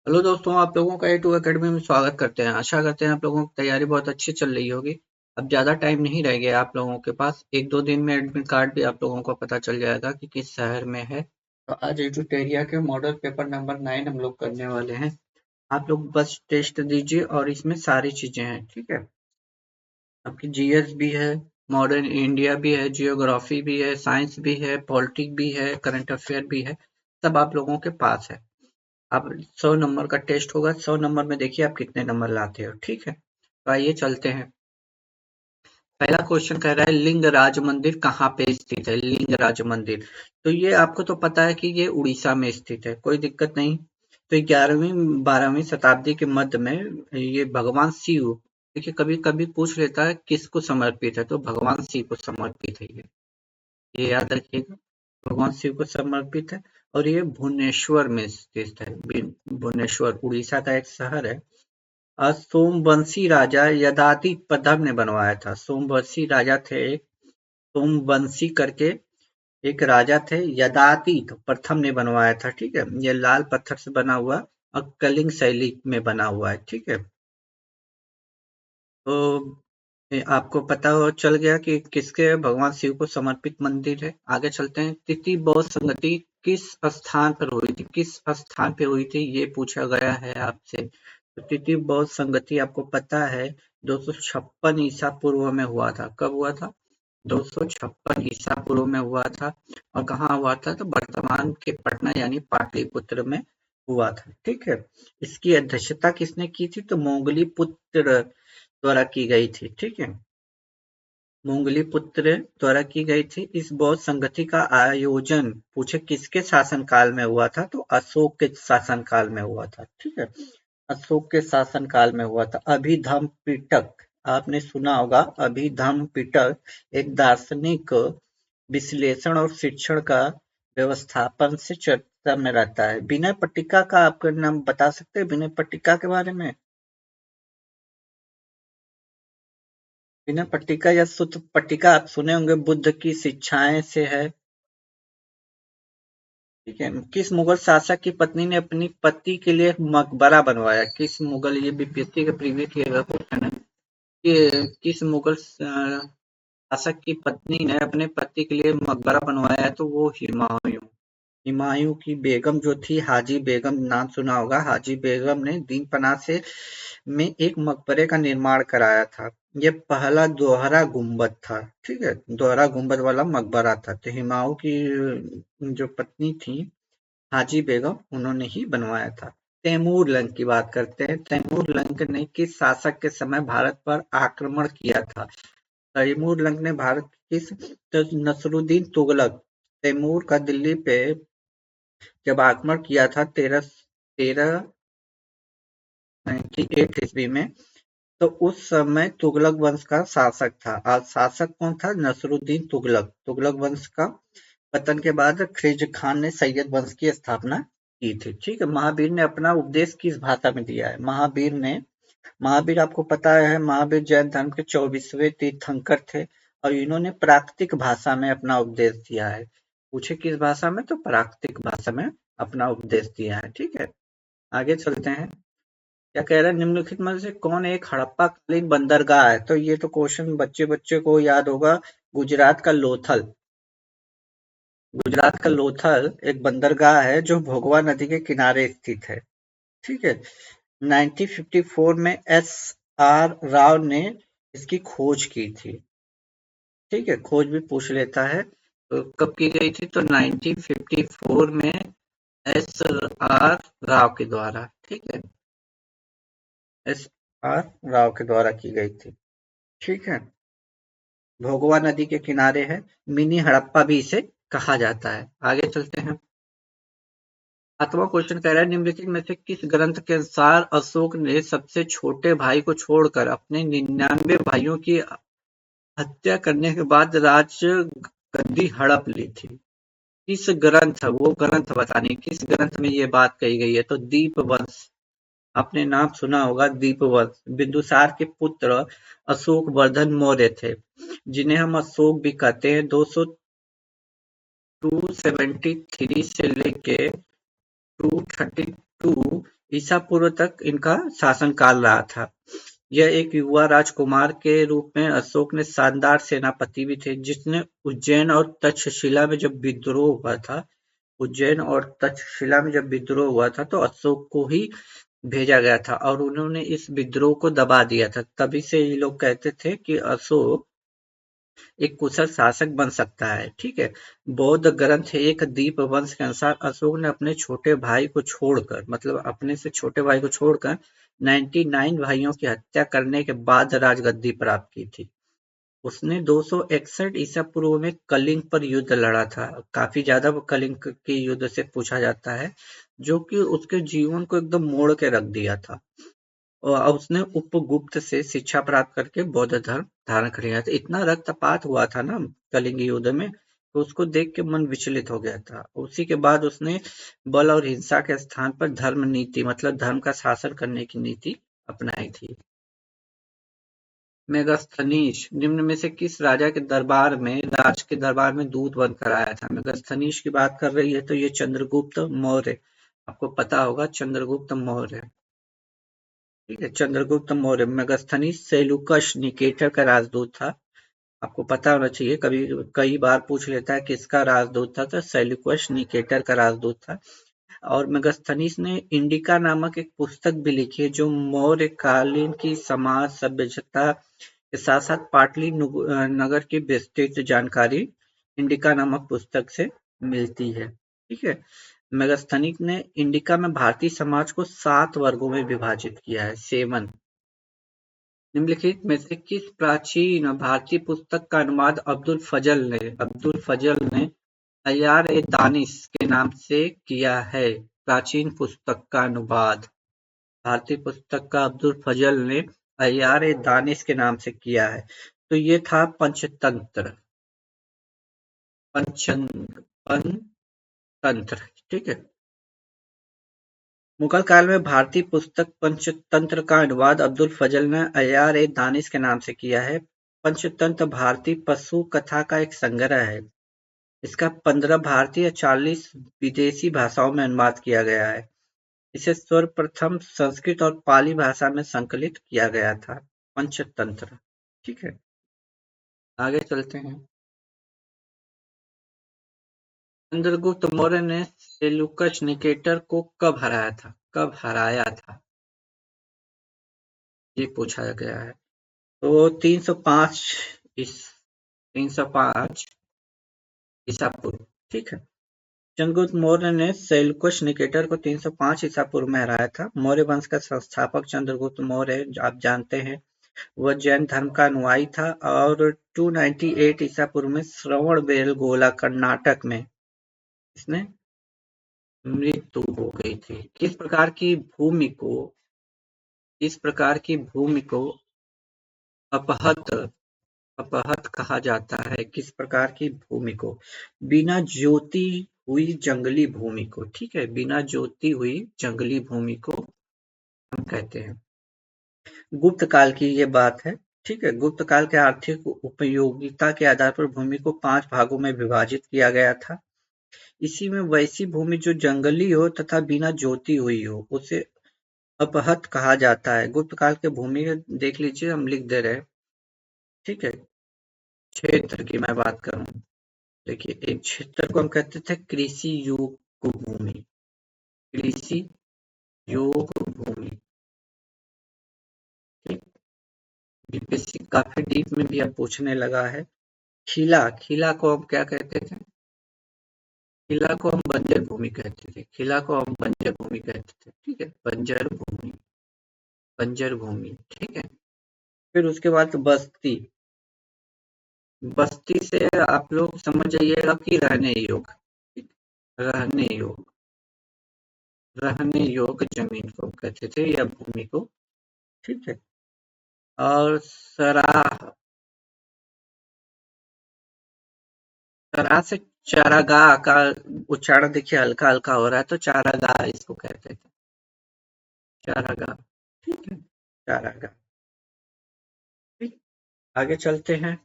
Hello दोस्तों, आप लोगों का A2 एकेडमी में स्वागत करते हैं। आशा करते हैं आप लोगों की तैयारी बहुत अच्छी चल रही होगी। अब ज़्यादा टाइम नहीं रह गया आप लोगों के पास। एक दो दिन में एडमिट कार्ड भी आप लोगों को पता चल जाएगा कि किस शहर में है। तो आज एजुटेरिया के मॉडल पेपर नंबर 9 हम लोग करने वाले हैं। आप लोग बस टेस्ट दीजिए और इसमें सारी चीज़ें हैं, ठीक है। आपकी जीएस भी है, मॉडर्न इंडिया भी है, जियोग्राफी भी है, साइंस भी है, पॉलिटिक्स भी है, करंट अफेयर भी है। सब आप लोगों के पास है। अब 100 नंबर का टेस्ट होगा। 100 नंबर में देखिए आप कितने नंबर लाते हो, ठीक है। तो आइए चलते हैं। पहला क्वेश्चन कह रहा है लिंगराज मंदिर कहाँ पे स्थित है। लिंगराज मंदिर, तो ये आपको तो पता है कि ये उड़ीसा में स्थित है, कोई दिक्कत नहीं। तो 11वीं 12वीं शताब्दी के मध्य में ये भगवान शिव, देखिए कभी कभी पूछ लेता है किसको समर्पित है, तो भगवान शिव को समर्पित है ये याद रखिएगा। भगवान शिव को समर्पित है। और ये भुवनेश्वर में स्थित है। भुवनेश्वर उड़ीसा का एक शहर है। सोमवंशी राजा यदाति प्रथम ने बनवाया था। सोमवंशी राजा थे एक, सोमवंशी करके एक राजा थे। यदाति तो प्रथम ने बनवाया था, ठीक है। ये लाल पत्थर से बना हुआ और कलिंग शैली में बना हुआ है, ठीक है। तो ये आपको पता हो चल गया कि किसके भगवान शिव को समर्पित मंदिर है। आगे चलते हैं। तिथि बौद्ध संगति किस स्थान पर हुई थी। किस स्थान पे हुई थी ये पूछा गया है आपसे। तो तिथि बौद्ध संगति आपको पता है 256 ईसा पूर्व में हुआ था। कब हुआ था? 256 ईसा पूर्व में हुआ था। और कहाँ हुआ था? तो वर्तमान के पटना यानी पाटलिपुत्र में हुआ था, ठीक है। इसकी अध्यक्षता किसने की थी? तो मोंगली पुत्र द्वारा की गई थी, ठीक है। मोंगलीपुत्र द्वारा की गई थी। इस बौद्ध संगति का आयोजन पूछे किसके शासनकाल में हुआ था? तो अशोक के शासनकाल में हुआ था, ठीक है। अशोक के शासनकाल में हुआ था। अभिधम्म पिटक आपने सुना होगा। अभिधम्म पिटक एक दार्शनिक विश्लेषण और शिक्षण का व्यवस्थापन से चर्चा में रहता है। विनय पट्टिका का आपका नाम बता सकते हैं? विनय पट्टिका के बारे में? बिना पट्टिका या सूत्र पट्टिका आप सुने होंगे। बुद्ध की शिक्षाएं से है, ठीक है। किस मुगल शासक की पत्नी ने अपनी पति के लिए एक मकबरा बनवाया? किस मुगल, ये बीपीएससी का प्रीवियस ईयर का क्वेश्चन है कि किस मुगल शासक की पत्नी ने अपने पति के लिए मकबरा बनवाया? तो वो हुमायूं। हुमायूं की बेगम जो थी, हाजी बेगम नाम सुना होगा। हाजी बेगम ने दीन पनाह से में एक मकबरे का निर्माण कराया था। ये पहला दोहरा गुंबद था, ठीक है। दोहरा गुंबद वाला मकबरा था। तो हुमायूं की जो पत्नी थी हाजी बेगम, उन्होंने ही बनवाया था। तैमूर लंग की बात करते हैं। तैमूर लंग ने किस शासक के समय भारत पर आक्रमण किया था? तैमूर लंग ने भारत किस, तो नसरुद्दीन तुगलक। तैमूर का दिल्ली पे जब आक्रमण किया था 1398 ईस्वी में, तो उस समय तुगलक वंश का शासक था। आज शासक कौन था? नसरुद्दीन तुगलक। तुगलक वंश का पतन के बाद खिलजी खान ने सैयद वंश की स्थापना की थी, ठीक है। महावीर ने अपना उपदेश किस भाषा में दिया है? महावीर आपको पता है, महावीर जैन धर्म के 24वें तीर्थंकर थे और इन्होंने प्राकृतिक भाषा में अपना उपदेश दिया है। पूछे किस भाषा में? तो प्राकृतिक भाषा में अपना उपदेश दिया है, ठीक है। आगे चलते हैं। क्या कह रहा है? निम्नलिखित में से कौन एक हड़प्पा कालीन बंदरगाह है? तो ये तो क्वेश्चन बच्चे बच्चे को याद होगा। गुजरात का लोथल। गुजरात का लोथल एक बंदरगाह है जो भोगवा नदी के किनारे स्थित है, ठीक है। 1954 में एस आर राव ने इसकी खोज की थी, ठीक है। खोज भी पूछ लेता है। तो कब की गई थी? तो 1954 में एस आर राव के द्वारा, ठीक है। एस आर राव के द्वारा की गई थी, ठीक है। भोगवा नदी के किनारे है। मिनी हड़प्पा भी इसे कहा जाता है। आगे चलते हैं। 7वां क्वेश्चन कह रहा है निम्नलिखित में से किस ग्रंथ के अनुसार अशोक ने सबसे छोटे भाई को छोड़कर अपने 99 भाइयों की हत्या करने के बाद राज्य गद्दी हड़प ली थी? किस ग्रंथ, वो ग्रंथ बताने, किस ग्रंथ में ये बात कही गई है? तो दीपवंश। आपने नाम सुना होगा दीपवंश। बिंदुसार के पुत्र अशोक वर्धन मौर्य थे, जिन्हें हम अशोक भी कहते हैं। 273 से लेके 232 ईसा पूर्व तक इनका शासनकाल रहा था। यह एक युवा राजकुमार के रूप में अशोक ने शानदार सेनापति भी थे, जिसने उज्जैन और तक्षशिला में जब विद्रोह हुआ था उज्जैन और तक्षशिला में जब विद्रोह हुआ था तो अशोक को ही भेजा गया था और उन्होंने इस विद्रोह को दबा दिया था। तभी से ये लोग कहते थे कि अशोक एक कुशल शासक बन सकता है। ठीक है। बौद्ध ग्रंथ एक दीप वंश के अनुसार अशोक ने अपने छोटे भाई को छोड़कर मतलब अपने से छोटे भाई को छोड़कर 99 भाइयों की हत्या करने के बाद राजगद्दी प्राप्त की थी। उसने 261 ईसा पूर्व में कलिंग पर युद्ध लड़ा था। काफी ज्यादा कलिंग के युद्ध से पूछा जाता है, जो कि उसके जीवन को एकदम मोड़ के रख दिया था। और उसने उपगुप्त से शिक्षा प्राप्त करके बौद्ध धर्म धारण कर लिया था। इतना रक्तपात हुआ था ना कलिंग युद्ध में, तो उसको देख के मन विचलित हो गया था। उसी के बाद उसने बल और हिंसा के स्थान पर धर्म नीति मतलब धर्म का शासन करने की नीति अपनाई थी। मेगास्थनीज निम्न में से किस राजा के दरबार में राज के दरबार में दूध बनकर आया था? मेगास्थनीज की बात कर रही है तो ये चंद्रगुप्त मौर्य, आपको पता होगा चंद्रगुप्त मौर्य। ठीक है, Chandragupta Maurya. Megasthenes Seleucus Nicator का राजदूत था। आपको पता होना चाहिए, कभी कई बार पूछ लेता है किसका राजदूत था, तो सेल्यूकस निकेटर का राजदूत था। और मेगास्थनीज ने इंडिका नामक एक पुस्तक भी लिखी है, जो मौर्य कालीन की समाज सभ्यता के साथ साथ पाटली नगर की विस्तृत जानकारी इंडिका नामक पुस्तक से मिलती है। ठीक है। मेगास्थनीज ने इंडिका में भारतीय समाज को 7 वर्गों में विभाजित किया है। 7। निम्नलिखित में से किस प्राचीन भारतीय पुस्तक का अनुवाद अब्दुल फजल ने अय्यार ए दानिश के नाम से किया है? प्राचीन पुस्तक का अनुवाद भारतीय पुस्तक का अब्दुल फजल ने अय्यार ए दानिश के नाम से किया है। तो ये था पंचतंत्र। पंचतंत्र। ठीक है। मुगल काल में भारतीय पुस्तक पंचतंत्र का अनुवाद अब्दुल फजल ने अय्यार ए दानिश के नाम से किया है। पंचतंत्र भारतीय पशु कथा का एक संग्रह है। इसका 15 भारतीय 40 विदेशी भाषाओं में अनुवाद किया गया है। इसे सर्वप्रथम संस्कृत और पाली भाषा में संकलित किया गया था। पंचतंत्र। ठीक है। आगे चलते हैं। चंद्रगुप्त मौर्य ने सेल्यूकस निकेटर को कब हराया था? कब हराया था, ये पूछा गया है। तो 305 इस 305 ईसा पूर्व। ठीक है। चंद्रगुप्त मौर्य ने सेल्यूकस निकेटर को 305 ईसा पूर्व में हराया था। मौर्य वंश का संस्थापक चंद्रगुप्त मौर्य, आप जानते हैं, वह जैन धर्म का अनुयायी था और 298 ईसा पूर्व में श्रवणबेलगोला कर्नाटक में इसने मृत्यु हो गई थी। किस प्रकार की भूमि को अपहत अपहत कहा जाता है? किस प्रकार की भूमि को? बिना जोती हुई जंगली भूमि को। ठीक है, बिना जोती हुई जंगली भूमि को हम कहते हैं। गुप्त काल की ये बात है। ठीक है। गुप्त काल के आर्थिक उपयोगिता के आधार पर भूमि को 5 भागों में विभाजित किया गया था। इसी में वैसी भूमि जो जंगली हो तथा बिना जोती हुई हो, उसे अपहत कहा जाता है। गुप्त काल के भूमि देख लीजिए, हम लिख दे रहे हैं। ठीक है। क्षेत्र की मैं बात करूं, देखिए एक क्षेत्र को हम कहते थे कृषि योग्य भूमि। कृषि योग्य भूमि। ठीक। बीपीएससी काफी डीप में भी अब पूछने लगा है। खिला को हम क्या कहते थे? खिला को हम बंजर भूमि कहते थे। खिला को हम बंजर भूमि कहते थे। ठीक है, बंजर भूमि। बंजर भूमि। ठीक है। फिर उसके बाद बस्ती। बस्ती से आप लोग समझ जाइएगा कि रहने योग्य। ठीक? रहने योग्य। रहने योग्य जमीन को कहते थे या भूमि को। ठीक है। और सराह से चारागाह का उच्चारण देखिए हल्का हल्का हो रहा है, तो चारागाह इसको कहते थे। चारागाह। ठीक है। चारागाह। ठीक। आगे चलते हैं।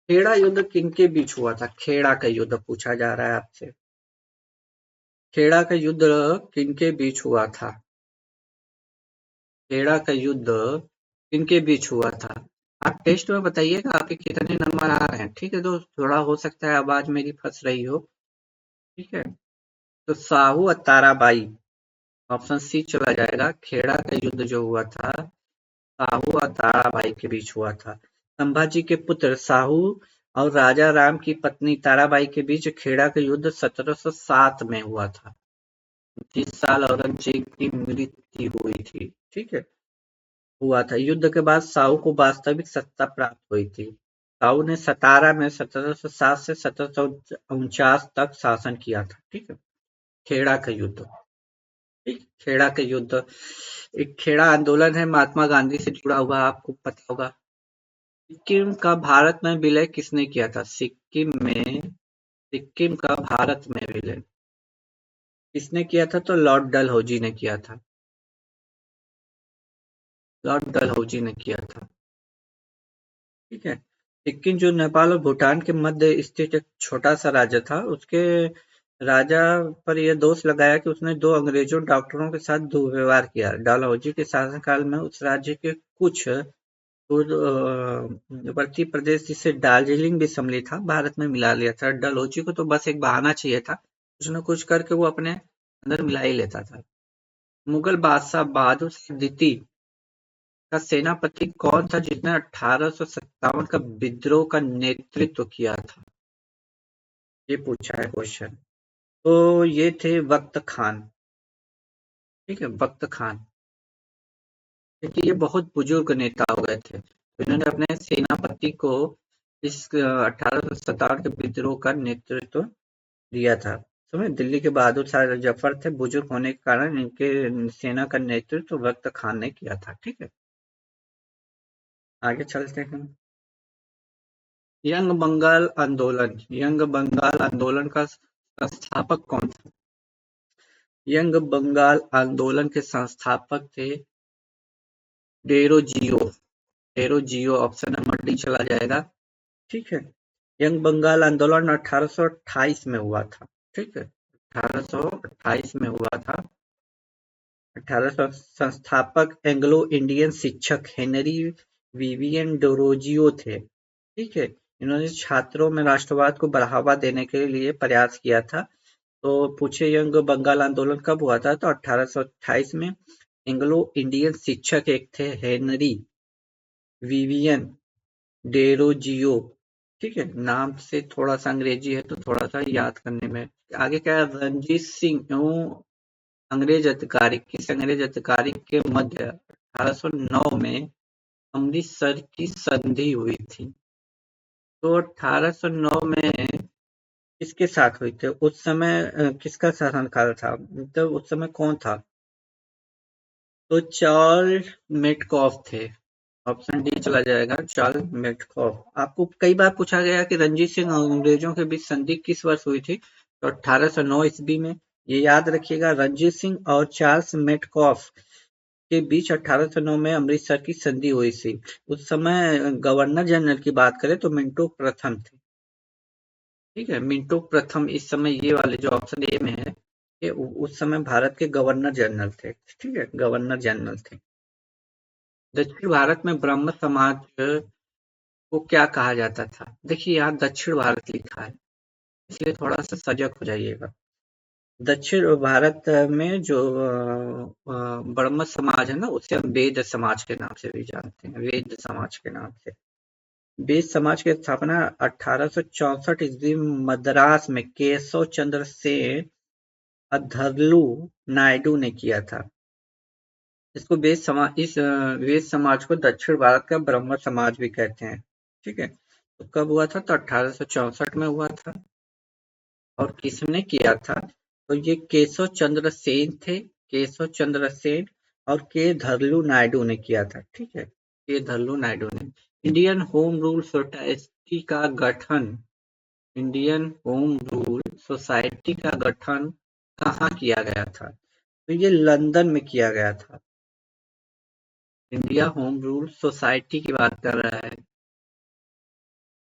खेड़ा युद्ध किनके बीच हुआ था? खेड़ा का युद्ध पूछा जा रहा है आपसे। खेड़ा का युद्ध किनके बीच हुआ था? खेड़ा का युद्ध किनके बीच हुआ था? आप टेस्ट में बताइएगा आपके कितने नंबर आ रहे हैं। ठीक है दोस्त, थोड़ा हो सकता है आवाज मेरी फंस रही हो। ठीक है, तो साहू और ताराबाई, ऑप्शन सी चला जाएगा। खेड़ा का युद्ध जो हुआ था साहू और ताराबाई के बीच हुआ था। संभाजी के पुत्र साहू और राजा राम की पत्नी ताराबाई के बीच खेड़ा का युद्ध 1707 में हुआ था, जिस साल औरंगजेब की मृत्यु हुई थी। ठीक है, हुआ था। युद्ध के बाद साहू को वास्तविक सत्ता प्राप्त हुई थी। साहू ने सतारा में 1707 से 1749 तक शासन किया था। ठीक है, खेड़ा का युद्ध। ठीक, खेड़ा का युद्ध एक खेड़ा आंदोलन है, महात्मा गांधी से जुड़ा हुआ, आपको पता होगा। सिक्किम का भारत में विलय किसने किया था? सिक्किम का भारत में विलय किसने किया था? तो लॉर्ड डलहौजी ने किया था। लॉर्ड डलहौजी ने किया था। ठीक है, सिक्किम जो नेपाल और भूटान के मध्य स्थित एक छोटा सा राज्य था, उसके राजा पर यह दोष लगाया कि उसने दो अंग्रेजों डॉक्टरों के साथ दुर्व्यवहार किया। डलहौजी के शासनकाल में उस राज्य के कुछ पूर्ववर्ती प्रदेश जिसे दार्जिलिंग भी सम्मिलित था, भारत में मिला लिया था। डलहौजी को तो बस एक बहाना चाहिए था, कुछ न कुछ करके वो अपने अंदर मिला ही लेता था। मुगल बादशाह बहादुर शाह द्वितीय का सेनापति कौन था जिसने 1857 का विद्रोह का नेतृत्व किया था? ये पूछा है क्वेश्चन। तो ये थे वक्त खान। ठीक है, वक्त खान, क्योंकि ये बहुत बुजुर्ग नेता हो गए थे, तो इन्होंने अपने सेनापति को इस 1857 के विद्रोह का नेतृत्व दिया था। समझे, दिल्ली के बहादुर शाह जफर थे, बुजुर्ग होने के कारण इनके सेना का नेतृत्व वक्त खान ने किया था। ठीक है, आगे चलते हैं। यंग बंगाल आंदोलन का संस्थापक कौन था? यंग बंगाल आंदोलन के संस्थापक थे Derozio. Derozio, option number D चला जाएगा। ठीक है, यंग बंगाल आंदोलन 1828 में हुआ था। ठीक है, 1828 में हुआ था। 1800 संस्थापक एंग्लो इंडियन शिक्षक हेनरी विवियन डोरोजियो थे। ठीक है, इन्होंने छात्रों में राष्ट्रवाद को बढ़ावा देने के लिए प्रयास किया था। तो पूछे यंग बंगाल आंदोलन कब हुआ था? तो 1828 में। एंग्लो इंडियन शिक्षक एक थे हेनरी विवियन डेरोजियो। ठीक है, नाम से थोड़ा सा अंग्रेजी है तो थोड़ा सा याद करने में। आगे क्या है? रणजीत सिंह अंग्रेज अधिकारी, किस अंग्रेज अधिकारी के मध्य 1809 में अमृतसर की संधि हुई थी? तो 1809 में किसके साथ हुई थी उस समय? किसका शासनकाल था, मतलब उस समय कौन था? तो चार्ल्स मेटकॉफ थे। ऑप्शन डी चला जाएगा, चार्ल्स मेटकॉफ। आपको कई बार पूछा गया कि रणजीत सिंह और अंग्रेजों के बीच संधि किस वर्ष हुई थी? तो 1809 ईस्वी में। ये याद रखिएगा, रणजीत सिंह और चार्ल्स मेटकॉफ के बीच 1809 में अमृतसर की संधि हुई थी। उस समय गवर्नर जनरल की बात करें तो मिंटो प्रथम थे। ठीक है, मिंटो प्रथम इस समय, ये वाले जो ऑप्शन ए में है, ये उस समय भारत के गवर्नर जनरल थे। ठीक है, गवर्नर जनरल थे। दक्षिण भारत में ब्राह्मण समाज को क्या कहा जाता था? देखिए यहाँ दक्षिण भारत लिखा है, इसलिए थोड़ा सा सजग हो जाइएगा। दक्षिण भारत में जो ब्राह्मण समाज है ना, उसे हम वेद समाज के नाम से भी जानते हैं, वेद समाज के नाम से। वेद समाज की स्थापना 1864 ईस्वी में मद्रास में केशव चंद्र सेन अधरलू नायडू ने किया था। इसको वेद समाज को दक्षिण भारत का ब्राह्मण समाज भी कहते हैं। ठीक है, तो कब हुआ था? तो 1864 में हुआ था। और किसने किया था? तो ये केशव चंद्र सेन थे, केशव चंद्र सेन और के धरलू नायडू ने किया था। ठीक है, के धरलू नायडू ने। इंडियन होम रूल सोसाइटी का गठन इंडियन होम रूल सोसाइटी का गठन कहाँ किया गया था? तो ये लंदन में किया गया था। इंडिया होम रूल सोसाइटी की बात कर रहा है।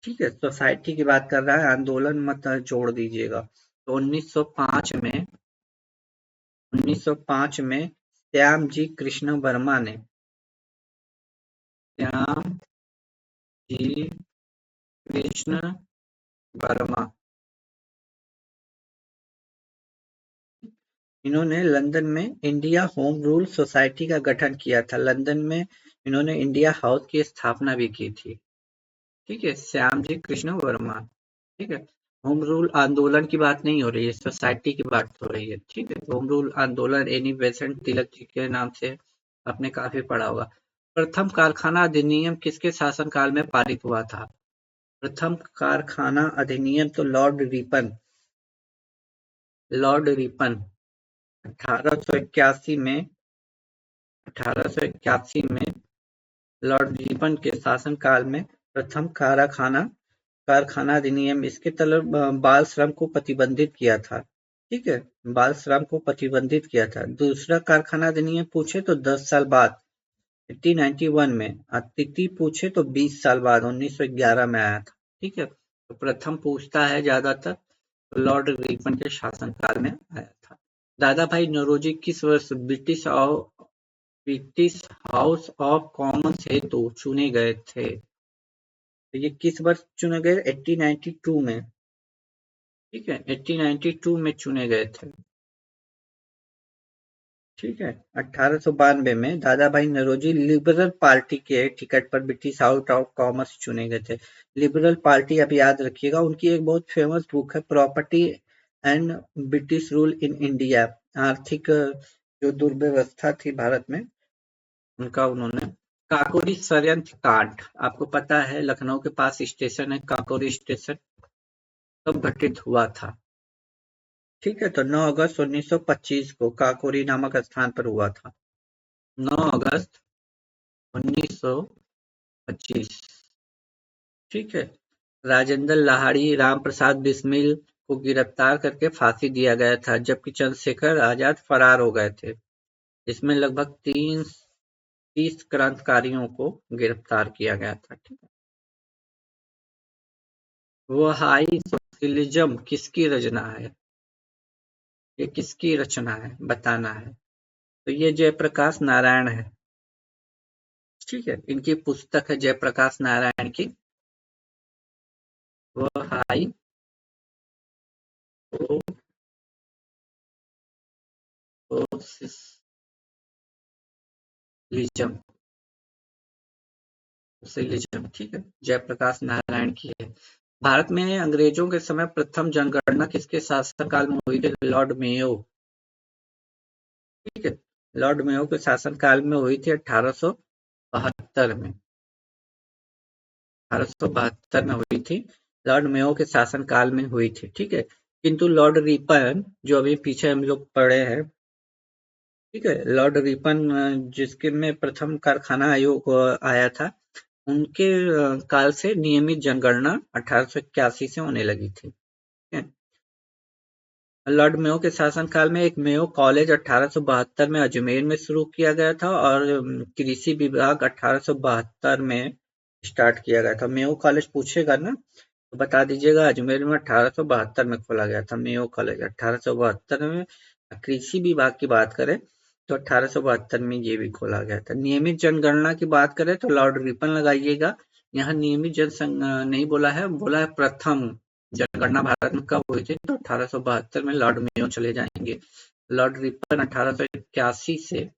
ठीक है, सोसाइटी की बात कर रहा है, आंदोलन मत जोड़ दीजिएगा। तो 1905 में श्याम जी कृष्ण वर्मा ने श्याम जी कृष्ण वर्मा। इन्होंने लंदन में इंडिया होम रूल सोसाइटी का गठन किया था। लंदन में इन्होंने इंडिया हाउस की स्थापना भी की थी। ठीक है, श्याम जी कृष्ण वर्मा। ठीक है, होम रूल आंदोलन की बात नहीं हो रही है, सोसाइटी की बात हो रही है। ठीक है, होम रूल आंदोलन एनी बेसेंट तिलक जी के नाम से आपने काफी पढ़ा होगा। प्रथम कारखाना अधिनियम किसके शासनकाल में पारित हुआ था? प्रथम कारखाना अधिनियम तो लॉर्ड रिपन 1881 में 1881 में लॉर्ड रिपन के शासनकाल में प्रथम कारखाना अधिनियम इसके तहत बाल श्रम को प्रतिबंधित किया था। ठीक है, बाल श्रम को प्रतिबंधित किया था। दूसरा कारखाना अधिनियम पूछे तो 10 साल बाद 1891 में, और तृतीय पूछे तो 20 साल बाद 1911 में आया था। ठीक है, तो प्रथम पूछता है ज्यादातर, तो लॉर्ड रिपन के शासनकाल में आया था। दादा भाई नौरोजी किस वर्ष ब्रिटिश हाउस ऑफ कॉमन्स हेतु चुने गए थे? तो ये किस वर्ष चुने गए? 1892 में। ठीक है, 1892 में चुने गए थे। ठीक है, 1892 में दादा भाई नौरोजी लिबरल पार्टी के टिकट पर ब्रिटिश हाउस ऑफ कॉमन्स चुने गए थे। लिबरल पार्टी आप याद रखिएगा, उनकी एक बहुत फेमस बुक है property and British rule in India. आर्थिक जो दुर्व्यवस्था थी भारत में, उनका उन्होंने काकोरी षड्यंत्र कांड, आपको पता है लखनऊ के पास स्टेशन है काकोरी स्टेशन, कब घटित हुआ था? ठीक है, तो 9 अगस्त 1925 को काकोरी नामक स्थान पर हुआ था। 9 अगस्त 1925। ठीक है, राजेंद्र लाहिड़ी राम प्रसाद बिस्मिल को गिरफ्तार करके फांसी दिया गया था, जबकि चंद्रशेखर आजाद फरार हो गए थे। इसमें लगभग 30 क्रांतिकारियों को गिरफ्तार किया गया था। ठीक है, वहाई सोशलिज्म किसकी रचना है? ये किसकी रचना है बताना है। तो ये जयप्रकाश नारायण है। ठीक है, इनकी पुस्तक है जयप्रकाश नारायण की वहाई सोशलिज्म। सोशलिज्म, ठीक है, जयप्रकाश नारायण की है। भारत में अंग्रेजों के समय प्रथम जनगणना किसके शासनकाल में हुई थी? Lord Mayo. ठीक है, लॉर्ड मेयो के शासनकाल में हुई थी 1872 में। 1872 में हुई थी, लॉर्ड मेयो के शासनकाल में हुई थी। ठीक है, किंतु लॉर्ड रिपन जो अभी पीछे हम लोग पढ़े हैं, ठीक है, लॉर्ड रिपन जिसके में प्रथम कारखाना आयोग आया था, उनके काल से नियमित जनगणना 1881 से होने लगी थी। ठीक है, लॉर्ड मेयो के शासनकाल में एक मेयो कॉलेज 1872 में अजमेर में शुरू किया गया था, और कृषि विभाग 1872 में स्टार्ट किया गया था। मेयो कॉलेज पूछेगा ना तो बता दीजिएगा, अजमेर में 1872 में खोला गया था मेयो कॉलेज 1872 में। कृषि विभाग की बात करें तो 1872 में ये भी खोला गया था। नियमित जनगणना की बात करें तो लॉर्ड रिपन लगाइएगा। यहाँ नियमित नहीं बोला है, बोला है प्रथम जनगणना भारत में कब हुई थी, तो 1872 में लॉर्ड मेयो चले जाएंगे। लॉर्ड रिपन 1881 से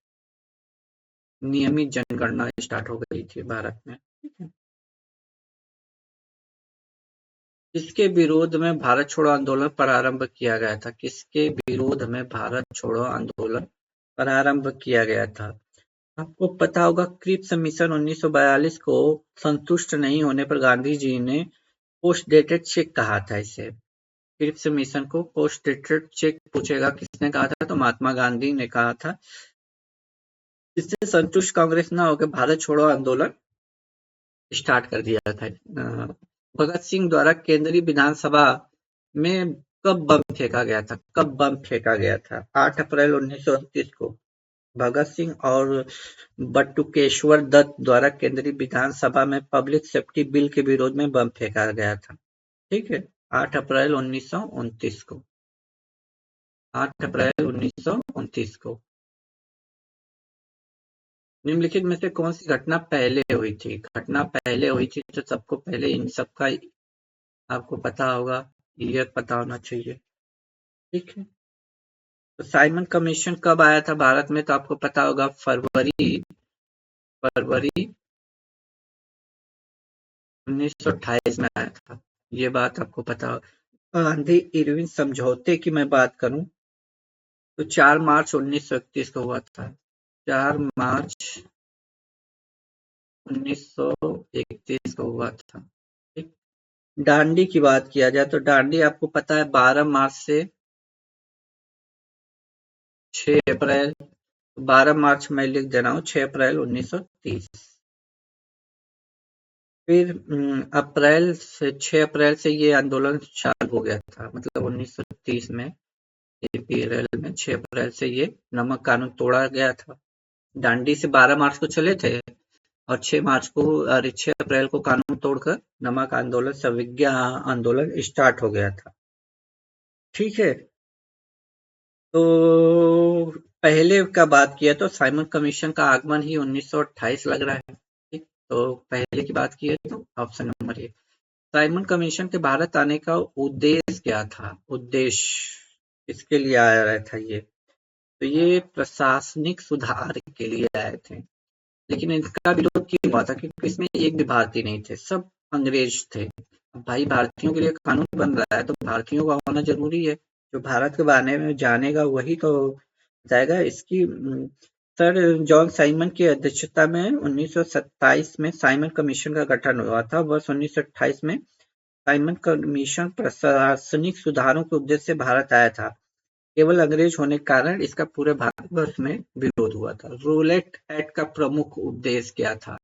नियमित जनगणना स्टार्ट हो गई थी भारत में। ठीक है, किसके विरोध में भारत छोड़ो आंदोलन प्रारंभ किया गया था? किसके विरोध में भारत छोड़ो आंदोलन प्रारंभ किया गया था? आपको पता होगा क्रिप्स मिशन 1942 को संतुष्ट नहीं होने पर गांधी जी ने पोस्ट डेटेड चेक कहा था इसे। क्रिप्स मिशन को पोस्ट डेटेड चेक पूछेगा किसने कहा था, तो महात्मा गांधी ने कहा था। इससे संतुष्ट कांग्रेस न होकर भारत छोड़ो आंदोलन स्टार्ट कर दिया था। भगत सिंह द्वारा केंद्रीय विधानसभा में कब बम फेंका गया था? कब बम फेंका गया था? 8 अप्रैल 1929 को भगत सिंह और बटुकेश्वर दत्त द्वारा केंद्रीय विधानसभा में पब्लिक सेफ्टी बिल के विरोध में बम फेंका गया था। ठीक है, 8 अप्रैल 1929 को। 8 अप्रैल 1929 को। निम्नलिखित में से कौन सी घटना पहले हुई थी? घटना पहले हुई थी तो सबको पहले इन सब का आपको पता होगा, ये पता होना चाहिए। ठीक है। तो साइमन कमीशन कब आया था भारत में? तो आपको पता होगा, फरवरी फरवरी 1928 में आया था। ये बात आपको पता होगा। गांधी इरविन समझौते की मैं बात करूं तो 4 मार्च 1931 को हुआ था। 4 मार्च 1931 को हुआ था। ठीक। दांडी की बात किया जाए तो दांडी आपको पता है 12 मार्च से 6 अप्रैल, 12 मार्च मैं लिख दे रहा हूँ, 6 अप्रैल 1930। फिर अप्रैल से 6 अप्रैल से ये आंदोलन चालू हो गया था, मतलब 1930 में केरल में 6 अप्रैल से ये नमक कानून तोड़ा गया था। दांडी से 12 मार्च को चले थे और 6 मार्च को और 6 अप्रैल को कानून तोड़कर नमक आंदोलन, संविज्ञा आंदोलन स्टार्ट हो गया था। ठीक है। तो पहले का बात किया तो साइमन कमीशन का आगमन ही 1928 लग रहा है। ठीक। तो पहले की बात की है तो option number A. Simon commission के भारत आने का उद्देश्य क्या था? उद्देश्य इसके लिए आया रहा था ये। तो ये प्रशासनिक सुधार के लिए आए थे। लेकिन इनका विरोध क्यों हुआ था? क्योंकि इसमें एक भी भारतीय नहीं थे, सब अंग्रेज थे। अब भाई भारतीयों के लिए कानून बन रहा है तो भारतीयों का होना जरूरी है। जो भारत के बारे में जानेगा वही तो जाएगा। इसकी सर जॉन साइमन की अध्यक्षता में 1927 में साइमन कमीशन का गठन हुआ था। वर्ष 1928 में साइमन कमीशन प्रशासनिक सुधारों के उद्देश्य से भारत आया था। केवल अंग्रेज होने के कारण इसका पूरे भारतवर्ष में विरोध हुआ था। रोलेट एक्ट का प्रमुख उद्देश्य क्या था?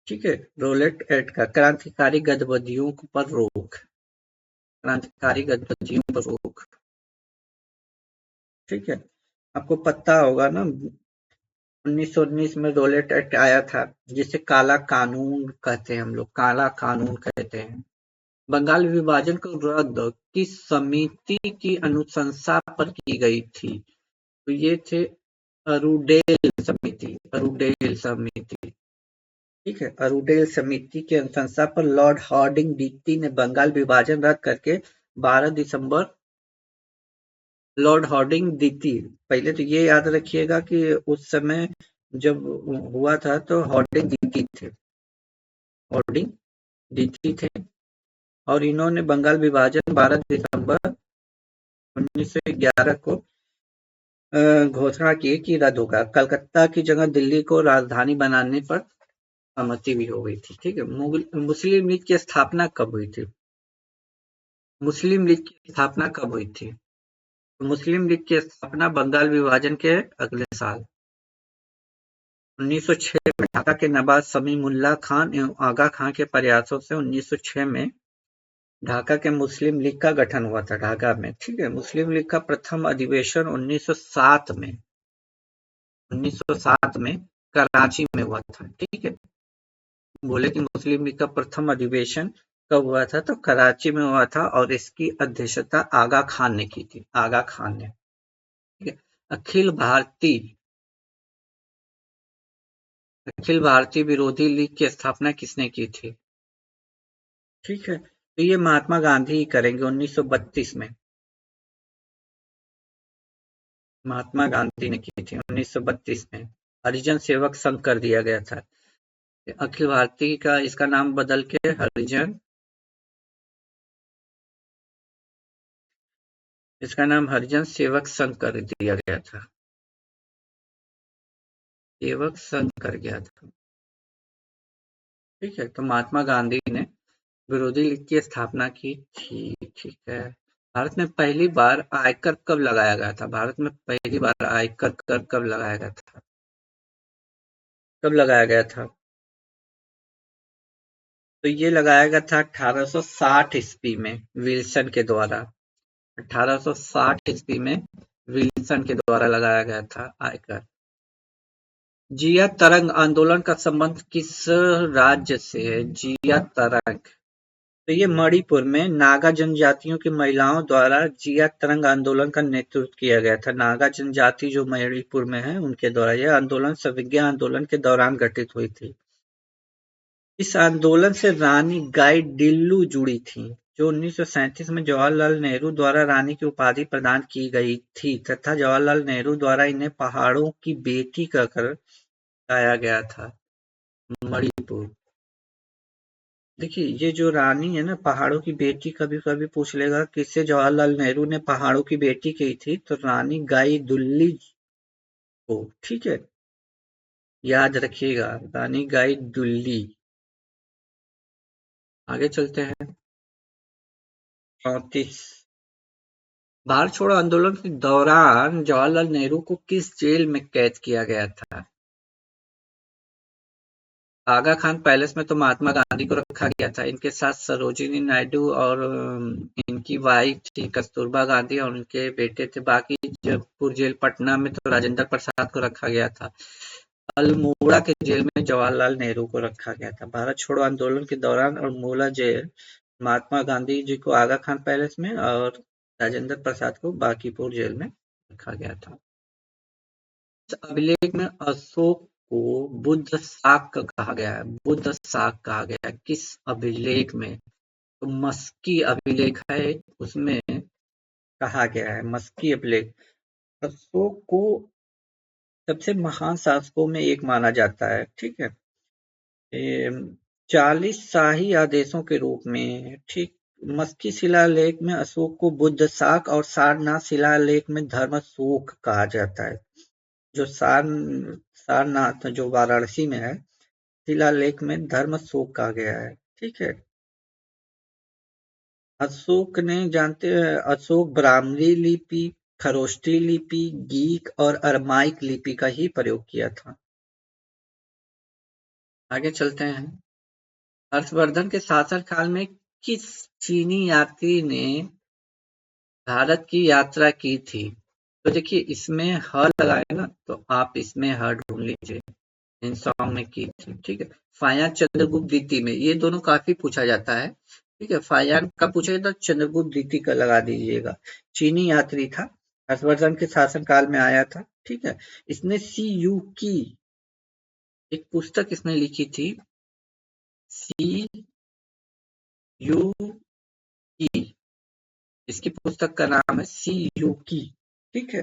ठीक है। रोलेट एक्ट का क्रांतिकारी गतिविधियों पर रोक। क्रांतिकारी गतिविधियों पर रोक। ठीक है। आपको पता होगा ना, 1919 में रोलेट एक्ट आया था जिसे काला कानून कहते हैं, हम लोग काला कानून कहते हैं। बंगाल विभाजन को रद्द किस समिति की अनुशंसा पर की गई थी? तो ये थे अरुडेल समिति। अरुडेल समिति। ठीक है। अरुडेल समिति की अनुशंसा पर लॉर्ड हार्डिंग डीटी ने बंगाल विभाजन रद्द करके 12 दिसंबर, लॉर्ड हार्डिंग डीटी, पहले तो ये याद रखिएगा कि उस समय जब हुआ था तो हार्डिंग डीटी थे, हार्डिंग डीटी थे और इन्होंने बंगाल विभाजन 12 दिसंबर 1911 को घोषणा की कि रद्द होगा। कलकत्ता की जगह दिल्ली को राजधानी बनाने पर सहमति भी हो गई थी। ठीक है। मुस्लिम लीग की स्थापना कब हुई थी? मुस्लिम लीग की स्थापना कब हुई थी? मुस्लिम लीग की स्थापना बंगाल विभाजन के अगले साल 1906 में ढाका के नवाब समीमुल्लाह खान एवं आगा खां के प्रयासों से 1906 में ढाका के मुस्लिम लीग का गठन हुआ था, ढाका में। ठीक है। मुस्लिम लीग का प्रथम अधिवेशन 1907 में 1907 में कराची में हुआ था। ठीक है। बोले कि मुस्लिम लीग का प्रथम अधिवेशन कब हुआ था? तो कराची में हुआ था और इसकी अध्यक्षता आगा खान ने की थी, आगा खान ने। ठीक है। अखिल भारतीय विरोधी लीग की स्थापना किसने की थी? ठीक है। तो ये महात्मा गांधी ही करेंगे 1932 में। महात्मा गांधी ने की थी 1932 में। हरिजन सेवक संघ कर दिया गया था। अखिल भारतीय का इसका नाम बदल के हरिजन, इसका नाम हरिजन सेवक संघ कर दिया गया था। सेवक संघ कर गया था। ठीक है। तो महात्मा गांधी ने विरोधी लीग की स्थापना की थी। ठीक है। भारत में पहली बार आयकर कब लगाया गया था? भारत में पहली बार आयकर कर कब लगाया गया था? कब लगाया गया था? तो ये लगाया गया था 1860 ईस्वी में विल्सन के द्वारा। 1860 ईस्वी में विल्सन के द्वारा लगाया गया था आयकर। जिया तरंग आंदोलन का संबंध किस राज्य से है? जिया तरंग, तो ये मणिपुर में नागा जनजातियों की महिलाओं द्वारा जिया तरंग आंदोलन का नेतृत्व किया गया था। नागा जनजाति जो मणिपुर में है उनके द्वारा यह आंदोलन संविज्ञा आंदोलन के दौरान घटित हुई थी। इस आंदोलन से रानी गाइडिन्ल्यू जुड़ी थीं, जो 1937 में जवाहरलाल नेहरू द्वारा रानी की उपाधि प्रदान की गई थी तथा जवाहरलाल नेहरू द्वारा इन्हें पहाड़ों की बेटी कहकर गाया गया था। मणिपुर, देखिए ये जो रानी है ना पहाड़ों की बेटी, कभी कभी पूछ लेगा किससे जवाहरलाल नेहरू ने पहाड़ों की बेटी की थी, तो रानी गाइदुल्ली को, ठीक है, याद रखिएगा, रानी गाइदुल्ली। आगे चलते हैं। 34, भारत छोड़ो आंदोलन के दौरान जवाहरलाल नेहरू को किस जेल में कैद किया गया था? आगा खान पैलेस में तो महात्मा गांधी को रखा गया था। इनके साथ सरोजिनी नायडू और इनकी वाइफ थी कस्तूरबा गांधी और उनके बेटे थे। बाकी जयपुर जेल पटना में तो राजेंद्र प्रसाद को रखा गया था। अल्मोड़ा के जेल में जवाहरलाल नेहरू को रखा गया था। भारत छोड़ो आंदोलन के दौरान अल्मोड़ा जेल महात्मा गांधी जी को आगा खान पैलेस में और राजेंद्र प्रसाद को बांकीपुर जेल में रखा गया था। इस अभिलेख में अशोक को बुद्ध शाक कहा गया है। बुद्ध शाक कहा गया है किस अभिलेख में? तो मस्की अभिलेख है, उसमें कहा गया है। मस्की अभिलेख अशोक को सबसे महान शासकों में एक माना जाता है, ठीक है। 40 शाही आदेशों के रूप में, ठीक। मस्की शिलालेख में अशोक को बुद्ध शाक और सारनाथ शिलालेख में धर्मशोक कहा जाता है। जो सारनाथ जो वाराणसी में है, शिलालेख में धर्मशोक कहा गया है, ठीक है। अशोक ने, जानते हैं, अशोक ब्राह्मणी लिपि, खरोष्ठी लिपि, गीक और अरमाइक लिपि का ही प्रयोग किया था। आगे चलते हैं। हर्षवर्धन के शासन काल में किस चीनी यात्री ने भारत की यात्रा की थी? तो देखिए इसमें ह लगाए ना, तो आप इसमें ह ढूंढ लीजिए। इन सॉन्ग में की थी, ठीक है। फायान चंद्रगुप्त द्वितीय में, ये दोनों काफी पूछा जाता है, ठीक है। फायान का पूछेगा तो चंद्रगुप्त द्वितीय का लगा दीजिएगा। चीनी यात्री था, हर्षवर्धन के शासन काल में आया था, ठीक है। इसने सी यू की एक पुस्तक इसने लिखी थी, सी यू की, इसकी पुस्तक का नाम है सी यू की, ठीक है।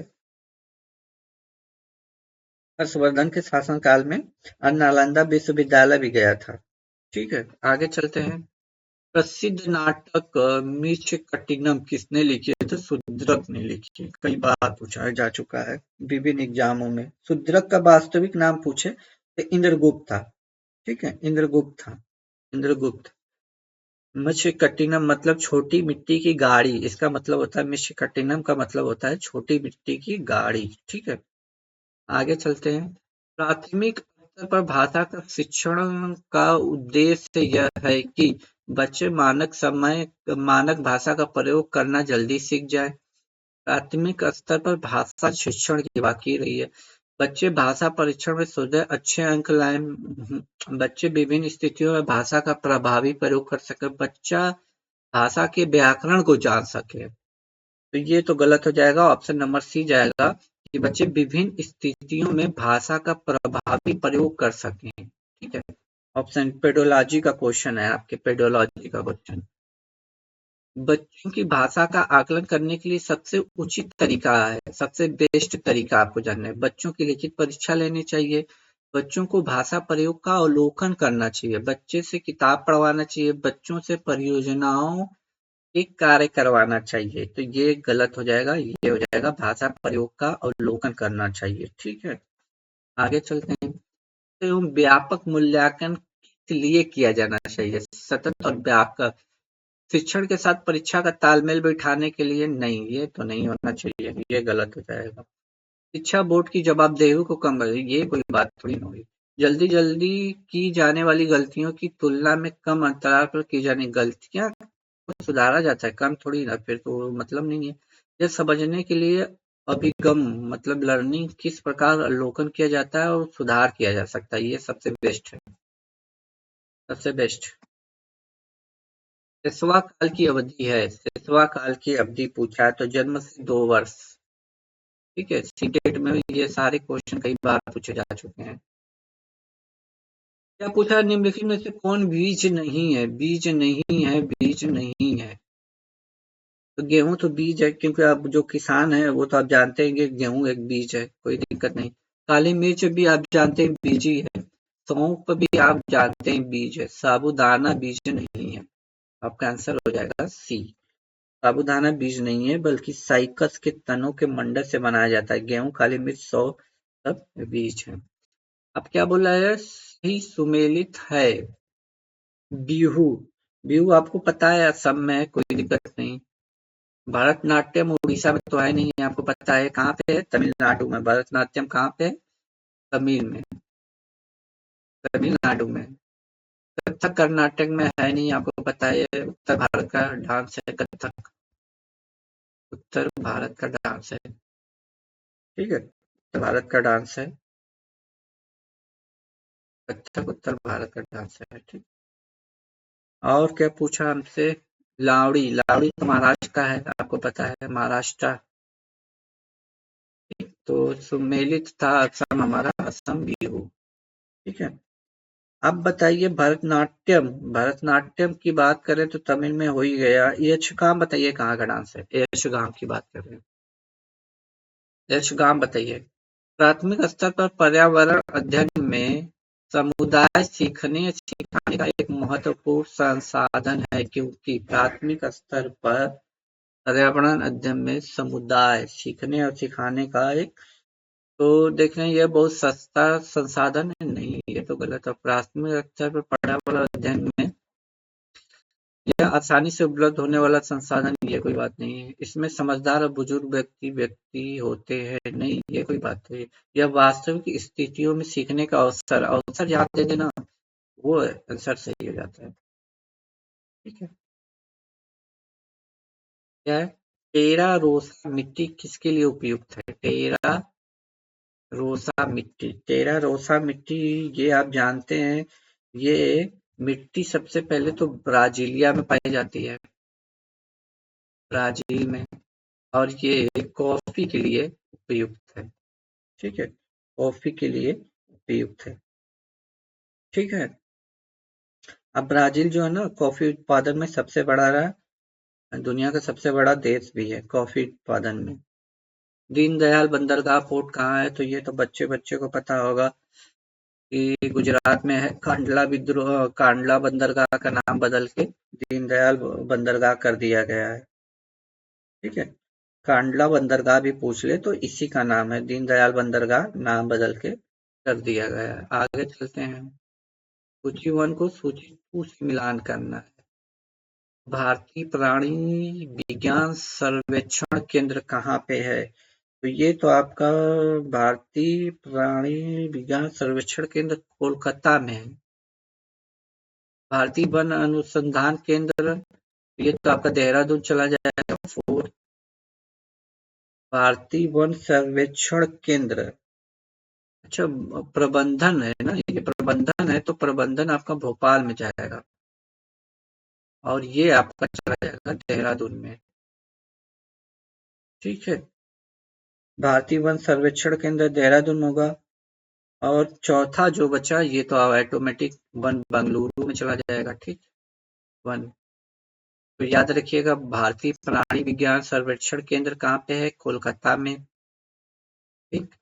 हर्षवर्धन के शासन काल में नालंदा विश्वविद्यालय भी गया था, ठीक है। आगे चलते हैं। प्रसिद्ध नाटक मिर्चकट्टिनम किसने लिखी है? तो शूद्रक ने लिखी है। कई बार पूछा जा चुका है विभिन्न एग्जामों में। शूद्रक का वास्तविक नाम पूछे तो इंद्रगुप्त था, ठीक है, इंद्रगुप्त था, इंद्रगुप्त। मिर्चकट्टिनम मतलब छोटी मिट्टी की गाड़ी, इसका मतलब होता है, मिर्चकट्टिनम का मतलब होता है छोटी मिट्टी की गाड़ी, ठीक है। आगे चलते हैं। प्राथमिक स्तर पर भाषा का शिक्षण का उद्देश्य यह है कि बच्चे मानक भाषा का प्रयोग करना जल्दी सीख जाए। प्राथमिक स्तर पर भाषा शिक्षण की बात की रही है। बच्चे भाषा परीक्षण में सुधर अच्छे अंक लाए। बच्चे विभिन्न स्थितियों में भाषा का प्रभावी प्रयोग कर सके। बच्चा भाषा के व्याकरण को जान सके। तो ये तो गलत हो जाएगा, ऑप्शन नंबर सी जाएगा कि बच्चे विभिन्न स्थितियों में भाषा का प्रभावी प्रयोग कर सकें, ठीक है। ऑप्शन पेडोलॉजी का क्वेश्चन है, आपके पेडोलॉजी का क्वेश्चन। बच्चों की भाषा का आकलन करने के लिए सबसे उचित तरीका है, सबसे बेस्ट तरीका आपको जानना है। बच्चों की लिखित परीक्षा लेनी चाहिए, बच्चों को भाषा प्रयोग का अवलोकन करना चाहिए, बच्चे से किताब पढ़वाना चाहिए, बच्चों से परियोजनाओं एक कार्य करवाना चाहिए। तो ये गलत हो जाएगा, ये हो जाएगा भाषा प्रयोग का अवलोकन करना चाहिए, ठीक है। आगे चलते हैं। तो व्यापक मूल्यांकन किस लिए किया जाना चाहिए? सतत और व्यापक शिक्षण के साथ परीक्षा का तालमेल बिठाने के लिए नहीं, ये तो नहीं होना चाहिए, ये गलत हो जाएगा। शिक्षा बोर्ड की जवाबदेही को कम कर, ये कोई बात थोड़ी ना हुई। जल्दी जल्दी की जाने वाली गलतियों की तुलना में कम अंतराल पर की जाने गलतियां को सुधारा जाता है, कम थोड़ी ना, फिर तो मतलब नहीं है। यह समझने के लिए अभिगम मतलब लर्निंग किस प्रकार अवलोकन किया जाता है और सुधार किया जा सकता है, ये सबसे बेस्ट है, सबसे बेस्ट। शिशुआ काल की अवधि है, शिशुआ काल की अवधि पूछा है तो जन्म से 2 वर्ष। ठीक है, सीटेट में ये सारे क्वेश्चन कई बार पूछे जा चुके हैं। क्या पूछा है, निम्नलिखित में से कौन बीज नहीं है? बीज नहीं है, बीज नहीं है। तो गेहूं तो बीज है, क्योंकि आप जो किसान है वो तो आप जानते हैं कि गेहूं एक बीज है, कोई दिक्कत नहीं। काली मिर्च भी आप जानते हैं बीज ही है। सौंफ भी आप जानते हैं बीज है। साबूदाना बीज नहीं है। आपका आंसर हो जाएगा सी। साबूदाना बीज नहीं है, बल्कि साइकस के तनों के मंडल से बनाया जाता है। गेहूं, काली मिर्च, सौंफ सब बीज है। अब क्या बोला है? सही सुमेलित है। बिहू। बिहू आपको पता है असम में है, कोई दिक्कत नहीं। भरतनाट्यम उड़ीसा में तो है नहीं, आपको पता है कहाँ पे है? तमिलनाडु में। भरतनाट्यम कहाँ पे है? तमिल में, तमिलनाडु में। कथक कर्नाटक में है नहीं, आपको पता है उत्तर भारत का डांस है कथक। उत्तर भारत का डांस है। ठीक है, उत्तर भारत का डांस है कथक, उत्तर भारत का डांस है। ठीक। और क्या पूछा हमसे? लावड़ी। लावड़ी तो महाराष्ट्र का है, आपको पता है महाराष्ट्र। तो सुमेलित था असम, हमारा असम बिहू। ठीक है। अब बताइए भरतनाट्यम। भरतनाट्यम की बात करें तो तमिल में हो ही गया। यक्षगान बताइए कहाँ का डांस है? यक्षगान की बात कर रहे हैं। यक्षगान बताइए। प्राथमिक स्तर पर पर्यावरण अध्ययन में समुदाय सीखने सिखाने का एक महत्वपूर्ण संसाधन है, क्योंकि प्राथमिक स्तर पर पर्यावरण अध्ययन में समुदाय सीखने और सिखाने का एक, तो देख रहे हैं ये बहुत सस्ता संसाधन है नहीं, ये तो गलत है। प्राथमिक स्तर पर पर्यावरण अध्ययन में यह आसानी से उपलब्ध होने वाला संसाधन, ये कोई बात नहीं है। इसमें समझदार और बुजुर्ग व्यक्ति व्यक्ति होते हैं, नहीं ये कोई बात नहीं। यह वास्तविक स्थितियों में सीखने का अवसर, अवसर याद दे देना, वो आंसर सही हो जाता है। ठीक है। क्या है? टेरा रोसा मिट्टी किसके लिए उपयुक्त है? टेरा रोसा मिट्टी। टेरा रोसा मिट्टी, ये आप जानते हैं, ये मिट्टी सबसे पहले तो ब्राजीलिया में पाई जाती है, ब्राजील में। और ये कॉफी के लिए उपयुक्त है। ठीक है, कॉफी के लिए उपयुक्त है। ठीक है। अब ब्राजील जो है ना, कॉफी उत्पादन में सबसे बड़ा रहा, दुनिया का सबसे बड़ा देश भी है कॉफी उत्पादन में। दीनदयाल बंदरगाह पोर्ट कहाँ है? तो ये तो बच्चे बच्चे को पता होगा कि गुजरात में है। कांडला विद्रोह, कांडला बंदरगाह का नाम बदल के दीनदयाल बंदरगाह कर दिया गया है। ठीक है। कांडला बंदरगाह भी पूछ ले तो इसी का नाम है, दीनदयाल बंदरगाह नाम बदल के कर दिया गया है। आगे चलते हैं। सूची 1 को सूची 2 से मिलान करना है। भारतीय प्राणी विज्ञान सर्वेक्षण केंद्र कहाँ पे है? तो ये तो आपका भारतीय प्राणी विज्ञान सर्वेक्षण केंद्र कोलकाता में है। भारतीय वन अनुसंधान केंद्र, ये तो आपका देहरादून चला जाएगा। 4। भारतीय वन सर्वेक्षण केंद्र, अच्छा प्रबंधन है ना, ये प्रबंधन है तो प्रबंधन आपका भोपाल में जाएगा, और ये आपका चला जाएगा देहरादून में। ठीक है, भारतीय वन सर्वेक्षण केंद्र देहरादून होगा। और चौथा जो बचा ये तो ऑटोमेटिक वन बंगलुरु में चला जाएगा। ठीक। वन, तो याद रखिएगा भारतीय प्राणी विज्ञान सर्वेक्षण केंद्र कहाँ पे है? कोलकाता में। ठीक।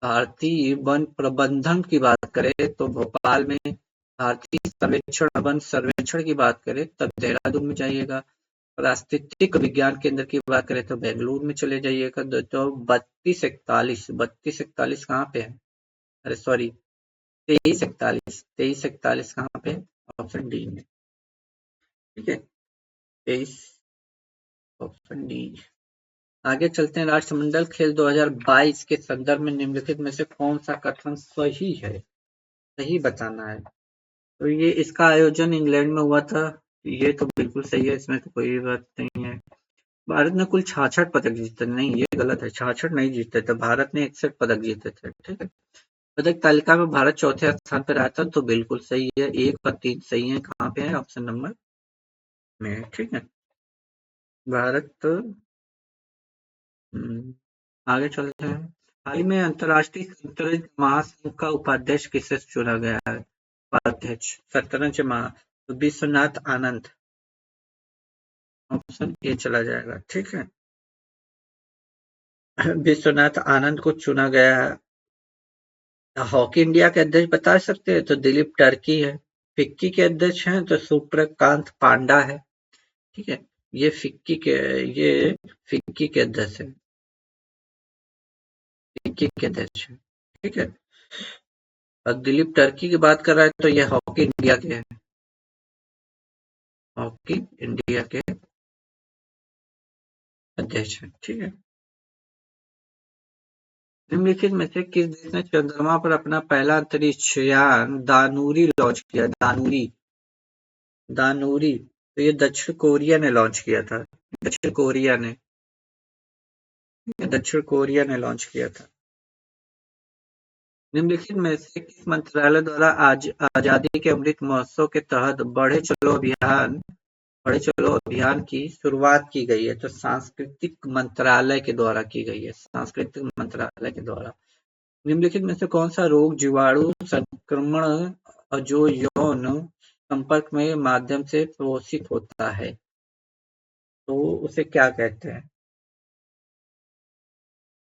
भारतीय वन प्रबंधन की बात करें तो भोपाल में। भारतीय सर्वेक्षण वन सर्वेक्षण की बात करें तब देहरादून में जाइएगा। पारिस्थितिक विज्ञान केंद्र की बात करें तो बेंगलुरु में चले जाइएगा। तो 3241 कहाँ पे है? अरे सॉरी, 2341 कहाँ पे है? ऑप्शन डी में। ठीक है, 23, ऑप्शन डी। आगे चलते हैं। राष्ट्रमंडल खेल 2022 के संदर्भ में निम्नलिखित में से कौन सा कथन सही है? सही बताना है। तो ये इसका आयोजन इंग्लैंड में हुआ था, ये तो बिल्कुल सही है, इसमें तो कोई बात नहीं है। भारत ने कुल 66 पदक जीते, नहीं ये गलत है, 66 नहीं जीते थे, भारत ने 61 पदक जीते थे। ठीक है। पदक तालिका में भारत चौथे स्थान पर रहा था, तो बिल्कुल सही है। 1 और 3 सही है। कहाँ पे है? ऑप्शन नंबर में, ठीक है। भारत आगे चलते हैं। हाल ही में अंतर्राष्ट्रीय शतरंज महासंघ का उपाध्यक्ष किसे चुना गया है? उपाध्यक्ष शतरंज महा तो विश्वनाथ आनंद, ऑप्शन ए चला जाएगा, ठीक है। विश्वनाथ आनंद को चुना गया है। हॉकी इंडिया के अध्यक्ष बता सकते हैं तो दिलीप टर्की है। फिक्की के अध्यक्ष हैं तो सूर्यकांत पांडा है, ठीक है। ये फिक्की के ये फिक्की के अध्यक्ष है, फिक्की के अध्यक्ष है, ठीक है। और दिलीप टर्की की बात कर रहा है तो ये हॉकी इंडिया के हैं, हॉकी इंडिया के अध्यक्ष हैं, ठीक है। निम्नलिखित में से किस देश ने चंद्रमा पर अपना पहला अंतरिक्ष यान दानूरी लॉन्च किया? दानूरी, दानूरी तो ये दक्षिण कोरिया ने लॉन्च किया था। दक्षिण कोरिया ने दक्षिण कोरिया ने लॉन्च किया था। निम्नलिखित में से किस मंत्रालय द्वारा आज आजादी के अमृत महोत्सव के तहत बढ़े चलो अभियान की शुरुआत की गई है? तो सांस्कृतिक मंत्रालय के द्वारा की गई है, सांस्कृतिक मंत्रालय के द्वारा। निम्नलिखित में से कौन सा रोग जीवाणु संक्रमण जो यौन संपर्क में माध्यम से प्रेषित होता है, तो उसे क्या कहते हैं?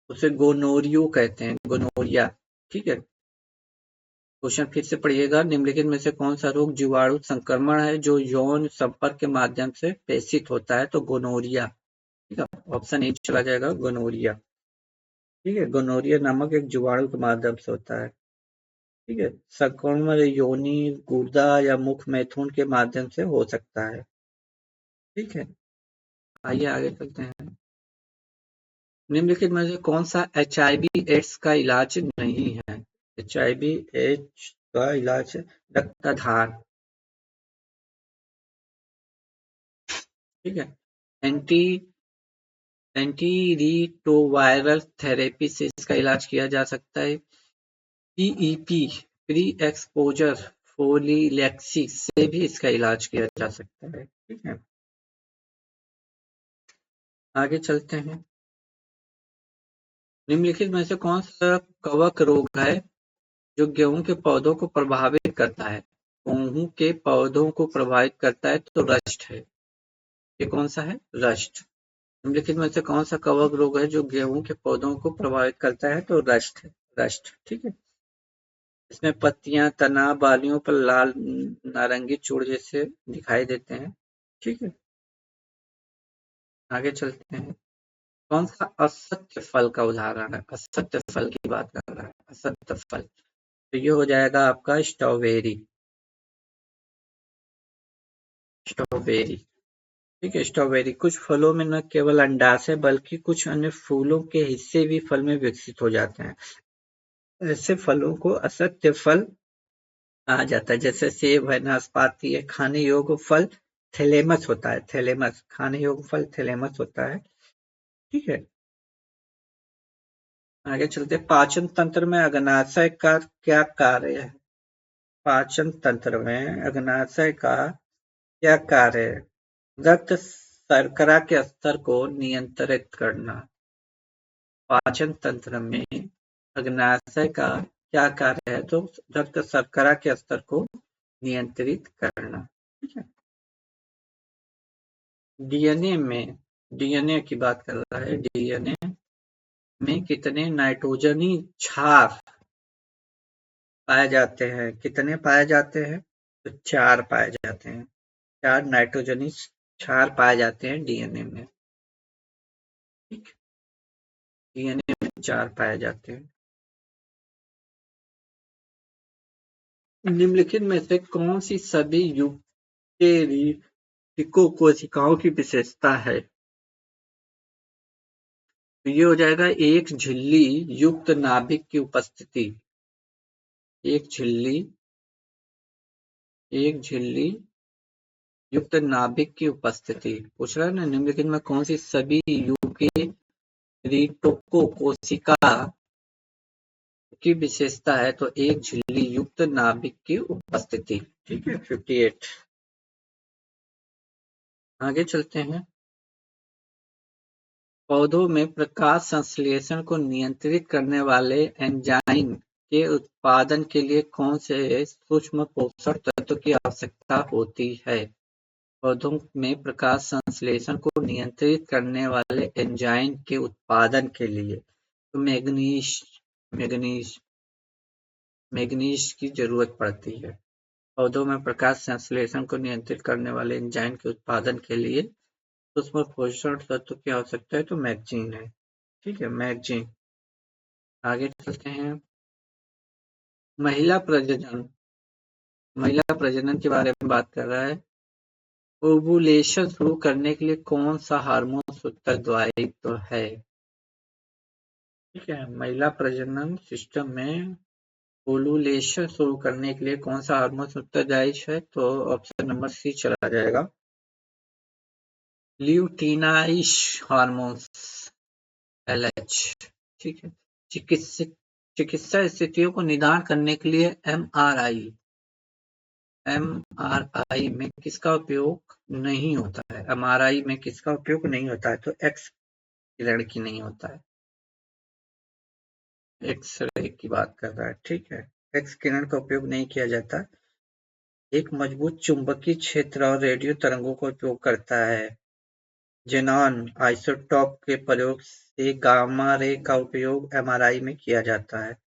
उसे गोनोरियो कहते हैं, गोनोरिया, ठीक है। क्वेश्चन फिर से पढ़िएगा। निम्नलिखित में से कौन सा रोग जीवाणु संक्रमण है जो यौन संपर्क के माध्यम से प्रेषित होता है? तो गोनोरिया, ठीक है। ऑप्शन ए चला जाएगा, गोनोरिया, ठीक है। गोनोरिया नामक एक जीवाणु के माध्यम से होता है, ठीक है। संक्रमण योनि, गुर्दा या मुख मैथुन के माध्यम से हो सकता है, ठीक है। आइए आगे चलते हैं। निम्नलिखित में से कौन सा HIV एड्स का इलाज नहीं है? HIV एड्स का इलाज है रक्तदान, ठीक है। एंटी एंटीरिट्रोवायरल थेरेपी से इसका इलाज किया जा सकता है। PEP प्री एक्सपोजर फोलिलैक्सिस से भी इसका इलाज किया जा सकता है, ठीक है। आगे चलते हैं। निम्नलिखित में से कौन सा कवक रोग है जो गेहूं के पौधों को प्रभावित करता है? गेहूं के पौधों को प्रभावित करता है तो रस्ट है। ये कौन सा है? रस्ट। निम्नलिखित में से कौन सा कवक रोग है जो गेहूं के पौधों को प्रभावित करता है? तो रस्ट है, रस्ट, ठीक है। इसमें पत्तियां, तना, बालियों पर लाल नारंगी चूड़ जैसे दिखाई देते हैं, ठीक है। आगे चलते हैं। कौन सा असत्य फल का उदाहरण है? असत्य फल की बात कर रहा है, असत्य फल तो ये हो जाएगा आपका स्ट्रॉबेरी, स्ट्रॉबेरी, ठीक है। स्ट्रॉबेरी कुछ फलों में न केवल अंडाशय बल्कि कुछ अन्य फूलों के हिस्से भी फल में विकसित हो जाते हैं। ऐसे फलों को असत्य फल कहा जाता है। जैसे सेब है, नाशपाती है, खाने योग्य फल थैलेमस होता है, थैलेमस खाने योग्य फल थैलेमस होता है, ठीक है। आगे चलते हैं। पाचन तंत्र में अग्नाशय का क्या कार्य है? पाचन तंत्र में अग्नाशय का क्या कार्य है? रक्त शर्करा के स्तर को नियंत्रित करना। पाचन तंत्र में अग्नाशय का क्या कार्य है? तो रक्त शर्करा के स्तर को नियंत्रित करना, ठीक है। डीएनए की बात कर रहा है। डीएनए में कितने नाइट्रोजनी क्षार पाए जाते हैं? कितने पाए जाते हैं? तो 4 पाए जाते हैं। 4 नाइट्रोजनी क्षार पाए जाते हैं डीएनए में, ठीक। डीएनए में 4 पाए जाते हैं। निम्नलिखित में से कौन सी सभी यूकेरियोटिक कोशिकाओं की विशेषता है? तो ये हो जाएगा एक झिल्ली युक्त नाभिक की उपस्थिति। एक झिल्ली युक्त नाभिक की उपस्थिति पूछ रहा है ना। निम्नलिखित में कौन सी सभी यूकेरियोटिक कोशिका की विशेषता है? तो एक झिल्ली युक्त नाभिक की उपस्थिति, ठीक है। 58। आगे चलते हैं। पौधों में प्रकाश संश्लेषण को नियंत्रित करने वाले एंजाइम के उत्पादन के लिए कौन से सूक्ष्म पोषक तत्व की आवश्यकता होती है? पौधों में प्रकाश संश्लेषण को नियंत्रित करने वाले एंजाइम के उत्पादन के लिए तो मैग्नीज मैग्नीज की जरूरत पड़ती है। पौधों में प्रकाश संश्लेषण को नियंत्रित करने वाले एंजाइम के उत्पादन के लिए सूक्ष्म पोषक तत्व की आवश्यकता है तो मैग्नीज है। ठीक है, मैग्नीज। आगे चलते हैं। महिला प्रजनन महिला प्रजनन के बारे में बात कर रहा है। ओवुलेशन शुरू करने के लिए कौन सा हार्मोन उत्तरदायी तो है? ठीक है, महिला प्रजनन सिस्टम में ओवुलेशन शुरू करने के लिए कौन सा हार्मोन उत्तरदायी है? तो ऑप्शन नंबर सी चला जाएगा, ल्यूटिनाइज हार्मोन्स, LH। ठीक है। चिकित्सा स्थितियों को निदान करने के लिए एमआरआई में किसका उपयोग नहीं होता है? एमआरआई में किसका उपयोग नहीं होता है? तो एक्स किरण की नहीं होता है, एक्सरे की बात कर रहा है। ठीक है, एक्स किरण का उपयोग नहीं किया जाता। एक मजबूत चुंबकीय क्षेत्र और रेडियो तरंगों का उपयोग करता है। जेनॉन आइसोटोप के प्रयोग से गामा रे का उपयोग एमआरआई में किया जाता है।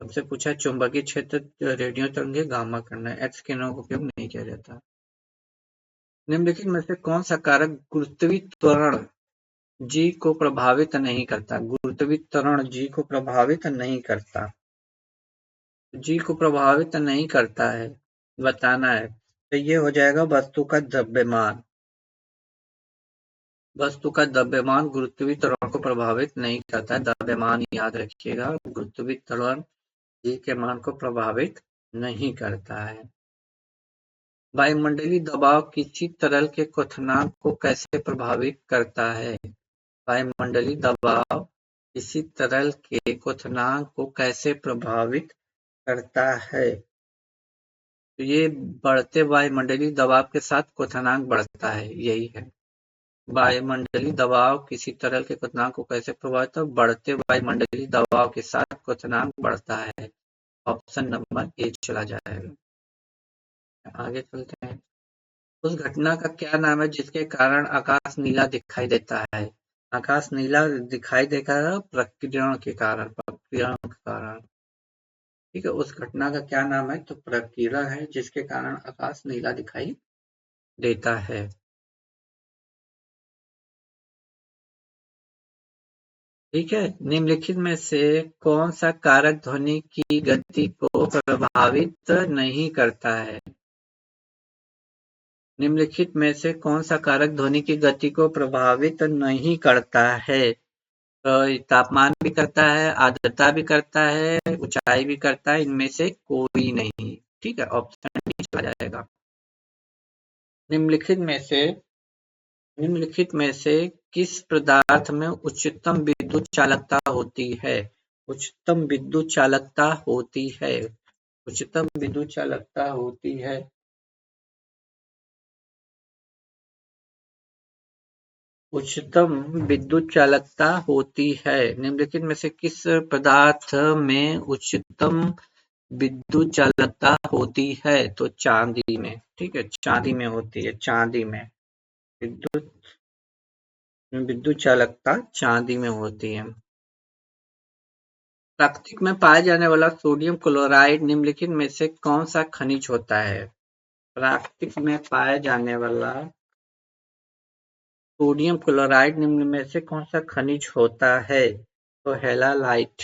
सबसे पूछा चुंबकीय क्षेत्र, रेडियो तरंगे, गामा करना, एक्स किरणों का उपयोग नहीं किया जाता। निम्नलिखित में से कौन सा कारक गुरुत्वीय जी को प्रभावित नहीं करता? गुरुत्वीय जी को प्रभावित नहीं करता, जी को प्रभावित नहीं करता है, बताना है। तो ये हो जाएगा वस्तु का द्रव्यमान। वस्तु का द्रव्यमान गुरुत्वीय त्वरण को प्रभावित नहीं करता है। द्रव्यमान याद रखिएगा, गुरुत्वीय त्वरण जी के मान को प्रभावित नहीं करता है। वायुमंडलीय दबाव किसी तरल के क्वथनांक को कैसे प्रभावित करता है? वायुमंडलीय दबाव किसी तरल के क्वथनांक को कैसे प्रभावित करता है? तो ये बढ़ते वायुमंडलीय दबाव के साथ क्वथनांक बढ़ता है, यही है। वायुमंडलीय दबाव किसी तरल के क्वथनांक को कैसे प्रभावित करता है? बढ़ते वायुमंडलीय दबाव के साथ क्वथनांक बढ़ता है। ऑप्शन नंबर ए चला जाएगा। आगे चलते हैं। उस घटना का क्या नाम है जिसके कारण आकाश नीला दिखाई देता है? आकाश नीला दिखाई देगा प्रकीर्णन के कारण। ठीक है, उस घटना का क्या नाम है? तो प्रकीर्णन है, जिसके कारण आकाश नीला दिखाई देता है। ठीक है, निम्नलिखित में से कौन सा कारक ध्वनि की गति को प्रभावित नहीं करता है? निम्नलिखित में से कौन सा कारक ध्वनि की गति को प्रभावित नहीं करता है? तो तापमान भी करता है, आर्द्रता भी करता है, ऊंचाई भी करता है, इनमें से कोई नहीं। ठीक है, ऑप्शन डी चला जाएगा। निम्नलिखित में से किस पदार्थ में उच्चतम विद्युत चालकता होती है? उच्चतम विद्युत चालकता होती है। उच्चतम विद्युत चालकता होती है। उच्चतम विद्युत चालकता होती है। निम्नलिखित में से किस पदार्थ में उच्चतम विद्युत चालकता होती है? तो चांदी में। ठीक है, चांदी में होती है। चांदी में विद्युत चालकता चांदी में होती है। प्राकृतिक में पाया जाने वाला सोडियम क्लोराइड निम्नलिखित में से कौन सा खनिज होता है? प्राकृतिक में पाया जाने वाला सोडियम क्लोराइड निम्न में से कौन सा खनिज होता है? तो हैलालाइट।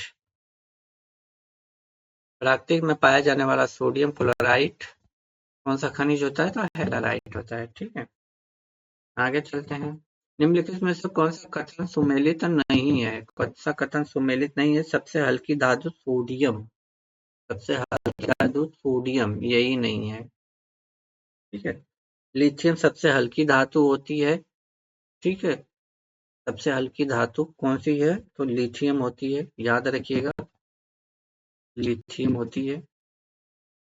प्राकृतिक में पाया जाने वाला सोडियम क्लोराइड कौन सा खनिज होता है? तो हैलालाइट होता है। ठीक है, आगे चलते हैं। निम्नलिखित में से कौन सा कथन सुमेलित नहीं है? कौन सा कथन सुमेलित नहीं है? सबसे हल्की धातु सोडियम। सबसे हल्की धातु सोडियम, यही नहीं है। ठीक है, लिथियम सबसे हल्की धातु होती है। ठीक है, सबसे हल्की धातु कौन सी है? तो लिथियम होती है, याद रखिएगा, लिथियम होती है।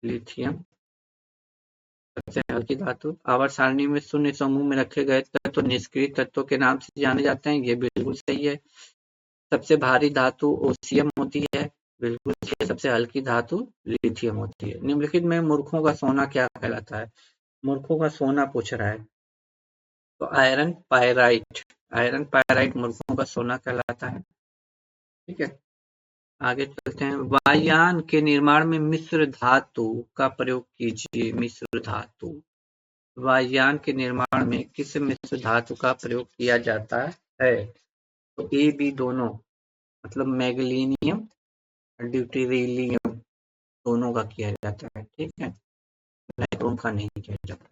लिथियम सबसे हल्की धातु। आवर्त सारणी में शून्य समूह में रखे गए तत्व निष्क्रिय तत्वों के नाम से जाने जाते हैं, ये बिल्कुल सही है। सबसे भारी धातु ओसियम होती है, बिल्कुल सही है। सबसे हल्की धातु लिथियम होती है। निम्नलिखित में मूर्खों का सोना क्या कहलाता है? मूर्खों का सोना पूछ रहा है, तो आयरन पायराइट। आयरन पायराइट मूर्खों का सोना कहलाता है। ठीक है, आगे चलते हैं। वायुयान के निर्माण में मिश्र धातु का प्रयोग कीजिए। मिश्र धातु। वायुयान के निर्माण में किस मिश्र धातु का प्रयोग किया जाता है? तो ए बी दोनों, मतलब मैग्नीशियम ड्यूटेरियम दोनों का किया जाता है। ठीक है, नाइट्रोन का नहीं किया जाता।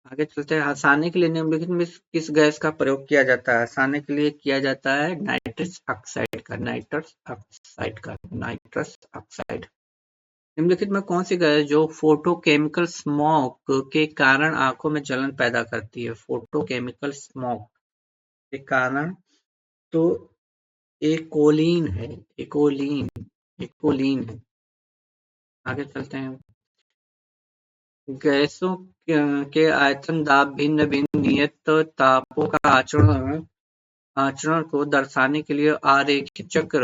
आगे चलते हैं। हंसाने के लिए निम्नलिखित में किस गैस का प्रयोग किया जाता है? हंसाने के लिए किया जाता है नाइट्रस ऑक्साइड का। नाइट्रस ऑक्साइड का। Nitrous oxide. निम्नलिखित में कौन सी गैस जो फोटोकेमिकल स्मॉग के कारण आंखों में जलन पैदा करती है? फोटोकेमिकल स्मॉग के कारण तो एकोलीन है। एकोलीन। एकोलीन है। आगे चलते हैं। गैसों के आयतन दाब भिन्न भिन्न नियत तापों का आचरण को दर्शाने के लिए आरेखित चक्र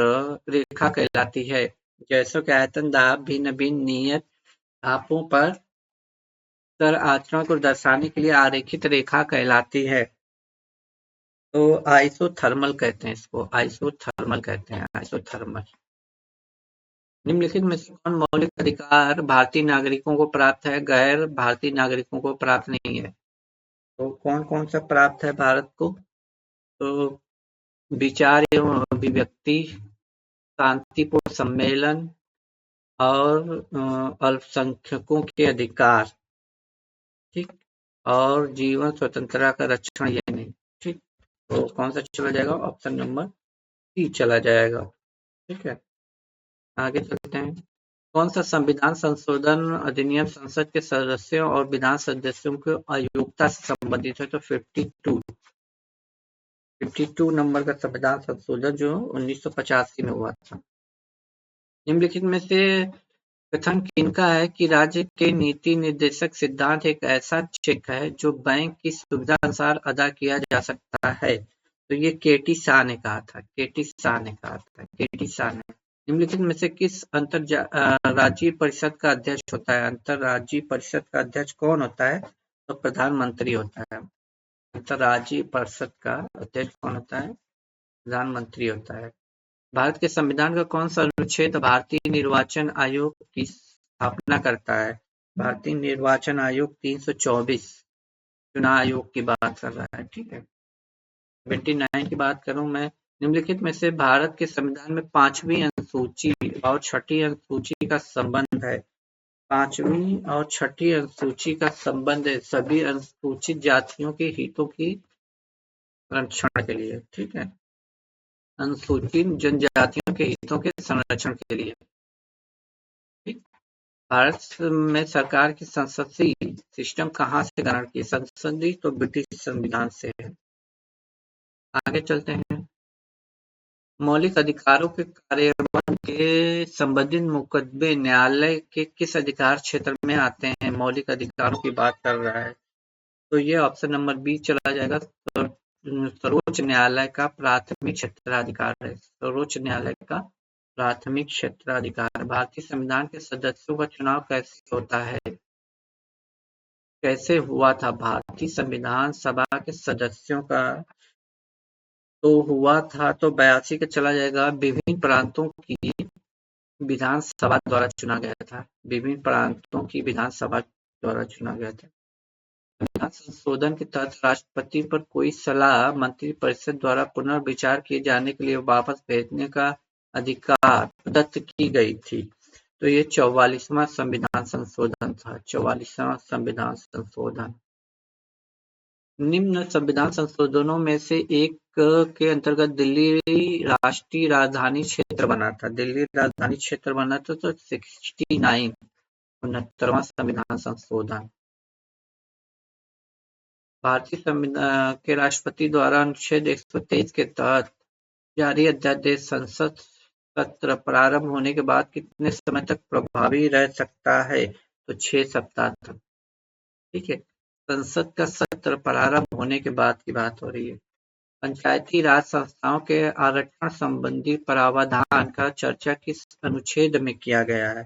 रेखा कहलाती है। गैसों के आयतन दाब भिन्न भिन्न नियत तापों पर आचरण को दर्शाने के लिए आरेखित रेखा कहलाती है। तो आइसोथर्मल कहते हैं इसको। आइसोथर्मल कहते हैं। आइसोथर्मल। निम्नलिखित में से कौन मौलिक अधिकार भारतीय नागरिकों को प्राप्त है, गैर भारतीय नागरिकों को प्राप्त नहीं है? तो कौन कौन सा प्राप्त है भारत को? तो विचार एवं अभिव्यक्ति, शांतिपूर्ण सम्मेलन और अल्पसंख्यकों के अधिकार। ठीक, और जीवन स्वतंत्रता का रक्षण, ये नहीं। ठीक, तो कौन सा चला जाएगा? ऑप्शन नंबर सी चला जाएगा। ठीक है, आगे चलते हैं। कौन सा संविधान संशोधन अधिनियम संसद के सदस्यों और विधान सदस्यों की अयोग्यता से संबंधित है? तो 52 नंबर का संविधान संशोधन जो 1985 में हुआ था। निम्नलिखित में से कथन किनका है कि राज्य के नीति निर्देशक सिद्धांत एक ऐसा चेक है जो बैंक की सुविधा अनुसार अदा किया जा सकता है? तो ये केटी शाह ने कहा था। केटी शाह ने कहा था। केटी शाह ने। निम्नलिखित में से किस राज्यीय परिषद का अध्यक्ष होता है? अंतरराज्यीय परिषद का अध्यक्ष कौन होता है? तो प्रधानमंत्री होता है। अंतरराज्यीय परिषद का अध्यक्ष कौन होता है? प्रधानमंत्री होता है। भारत के संविधान का कौन सा अनुच्छेद भारतीय निर्वाचन आयोग की स्थापना करता है? भारतीय निर्वाचन आयोग 324 चुनाव आयोग की बात कर रहा है। ठीक है, 29 की बात करूं मैं। निम्नलिखित में से भारत के संविधान में 5वीं अनुसूची और 6ठी अनुसूची का संबंध है? 5वीं और 6ठी अनुसूची का संबंध है सभी अनुसूचित जातियों के हितों की संरक्षण के लिए। ठीक है, अनुसूचित जनजातियों के हितों के संरक्षण के लिए। ठीक? भारत में सरकार की संसदीय सिस्टम कहाँ से ग्रहण की? संसदीय तो ब्रिटिश संविधान से है। आगे चलते हैं। मौलिक अधिकारों के कार्यान्वयन के संबंधित मुकदमे न्यायालय के किस अधिकार क्षेत्र में आते हैं? मौलिक अधिकारों की बात कर रहा है, तो ये ऑप्शन नंबर बी चला जाएगा। सर्वोच्च न्यायालय का प्राथमिक क्षेत्राधिकार है। सर्वोच्च न्यायालय का प्राथमिक क्षेत्राधिकार। भारतीय संविधान के सदस्यों का चुनाव कैसे होता है? कैसे हुआ था? भारतीय संविधान सभा के सदस्यों का तो हुआ था, तो 82 का चला जाएगा। विभिन्न प्रांतों की विधानसभा द्वारा चुना गया था। विभिन्न प्रांतों की विधानसभा द्वारा चुना गया था। संविधान संशोधन के तहत राष्ट्रपति पर कोई सलाह मंत्रिपरिषद द्वारा पुनर्विचार किए जाने के लिए वापस भेजने का अधिकार प्रदत्त की गई थी। तो ये 44वां संविधान संशोधन था। 44वां संविधान संशोधन। निम्न संविधान संशोधनों में से एक के अंतर्गत दिल्ली राष्ट्रीय राजधानी क्षेत्र बना था। दिल्ली राजधानी क्षेत्र बना था, तो 69 69वां संविधान संशोधन। भारतीय संविधान के राष्ट्रपति द्वारा अनुच्छेद 123 के तहत जारी अध्यादेश संसद सत्र प्रारंभ होने के बाद कितने समय तक प्रभावी रह सकता है? तो 6 सप्ताह तक। ठीक है। संसद का सत्र प्रारंभ होने के बाद की बात हो रही है। पंचायती राज संस्थाओं के आरक्षण संबंधी प्रावधान का चर्चा किस अनुच्छेद में किया गया है?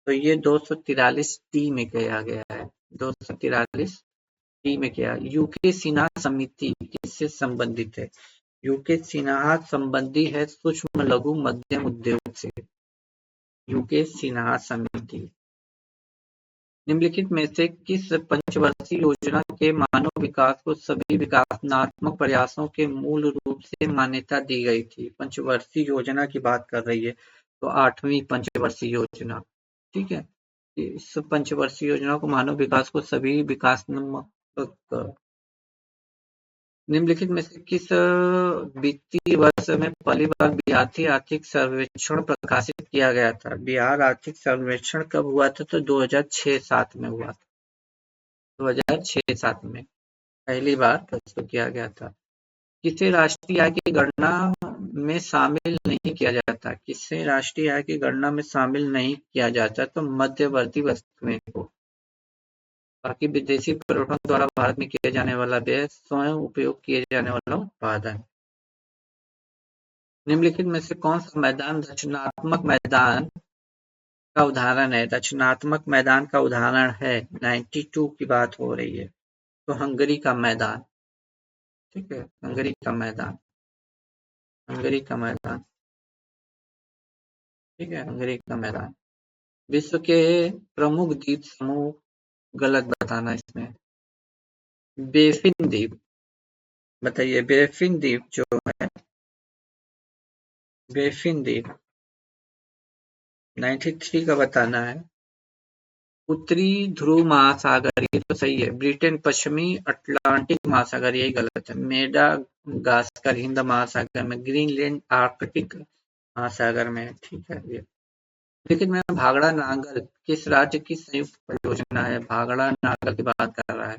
तो ये 243 डी में किया गया है। 243 डी में किया। यूके सिन्हा समिति किससे संबंधित है? यूके सिन्हा संबंधी है सूक्ष्म लघु मध्यम उद्योग से। यूके सिन्हा समिति निम्नलिखित में से किस पंचवर्षीय योजना के मानव विकास को सभी विकासात्मक प्रयासों के मूल रूप से मान्यता दी गई थी? पंचवर्षीय योजना की बात कर रही है, तो 8वीं पंचवर्षीय योजना। ठीक है। इस पंचवर्षीय योजना को मानव विकास को सभी विकासात्मक निम्नलिखित में से किस वित्तीय वर्ष में पहली बार बिहार आर्थिक सर्वेक्षण प्रकाशित किया गया था? बिहार आर्थिक सर्वेक्षण कब हुआ था? तो 2006-07 में हुआ था। 2006-07 में पहली बार प्रस्तुत किया गया था। किसे राष्ट्रीय आय की गणना में शामिल नहीं किया जाता? किसे राष्ट्रीय आय की गणना में शामिल नहीं किया जाता? तो मध्यवर्ती वस्तुएं को। बाकी विदेशी पर्यटकों द्वारा भारत में किए जाने वाला व्यय स्वयं उपयोग किए जाने वाला उत्पादन। निम्नलिखित में से कौन सा मैदान रचनात्मक मैदान का उदाहरण है? रचनात्मक मैदान का उदाहरण है 92 की बात हो रही है, तो हंगरी का मैदान। ठीक है। हंगरी का मैदान। हंगरी का मैदान। ठीक है। हंगरी का मैदान। विश्व के प्रमुख द्वीप समूह गलत बताना इसमें। बेफिन द्वीप। बताइए बेफिन द्वीप जो है, बेफिन द्वीप 93 का बताना है। उत्तरी ध्रुव महासागर, ये तो सही है। ब्रिटेन पश्चिमी अटलांटिक महासागर, यही गलत है। मेडागास्कर हिंद महासागर में। ग्रीनलैंड आर्कटिक महासागर में। ठीक है। ये लेकिन मैं भागड़ा नागल किस राज्य की संयुक्त परियोजना है? भागड़ा नागल की बात कर रहा है।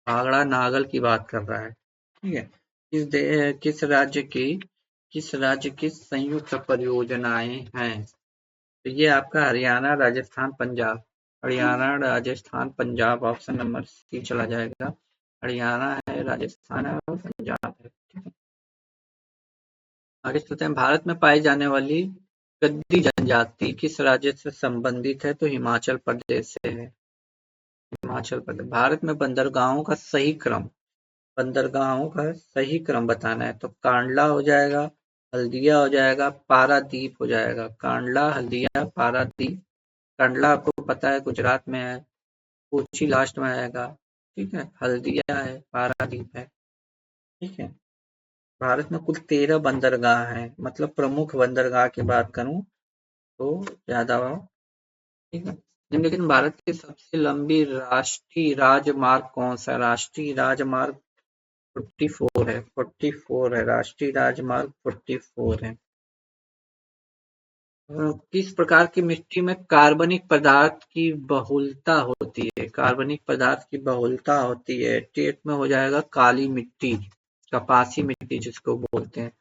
भागड़ा नागल की बात कर रहा है। ठीक है। किस राज्य की संयुक्त परियोजनाएं हैं? तो ये आपका Haryana, Rajasthan, Punjab. Haryana, Rajasthan, Punjab, option number C चला जाएगा। हरियाणा है, राजस्थान है और पंजाब है। ठीक है। आगे चलते हैं। भारत में पाई जाने वाली गद्दी जनजाति किस राज्य से संबंधित है? तो हिमाचल प्रदेश से है। हिमाचल प्रदेश। भारत में बंदरगाहों का सही क्रम बताना है, तो कांडला हो जाएगा, हल्दिया हो जाएगा, पारादीप हो जाएगा। कांडला, हल्दिया, पारादीप। कांडला आपको पता है गुजरात में है, कोची लास्ट में आएगा। ठीक है। हल्दिया है, पारादीप है। ठीक है। भारत में कुल 13 बंदरगाह हैं, मतलब प्रमुख बंदरगाह की बात करूं तो ज्यादा। ठीक है। लेकिन भारत की सबसे लंबी राष्ट्रीय राजमार्ग कौन सा? राष्ट्रीय राजमार्ग 44 है। राष्ट्रीय राजमार्ग 44 है। किस प्रकार की मिट्टी में कार्बनिक पदार्थ की बहुलता होती है? कार्बनिक पदार्थ की बहुलता होती है, टेट में हो जाएगा काली मिट्टी, कपासी मिट्टी जिसको बोलते हैं।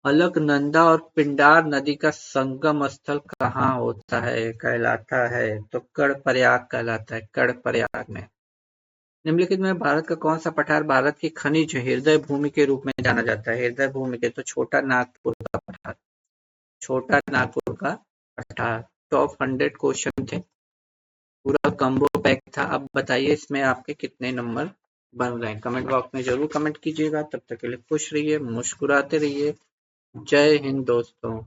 अलकनंदा और पिंडार नदी का संगम स्थल कहाँ होता है, कहलाता है? तो कर्णप्रयाग कहलाता है। कर्णप्रयाग में। निम्नलिखित में भारत का कौन सा पठार भारत की खनिज हृदय भूमि के रूप में जाना जाता है? हृदय भूमि के, तो छोटा नागपुर का पठार। छोटा नागपुर का पठार। टॉप 100 क्वेश्चन थे, पूरा कम्बो पैक था। अब बताइए इसमें आपके कितने नंबर बन रहे हैं? कमेंट बॉक्स में जरूर कमेंट कीजिएगा। तब तक के लिए खुश रहिए, मुस्कुराते रहिए। जय हिंद दोस्तों।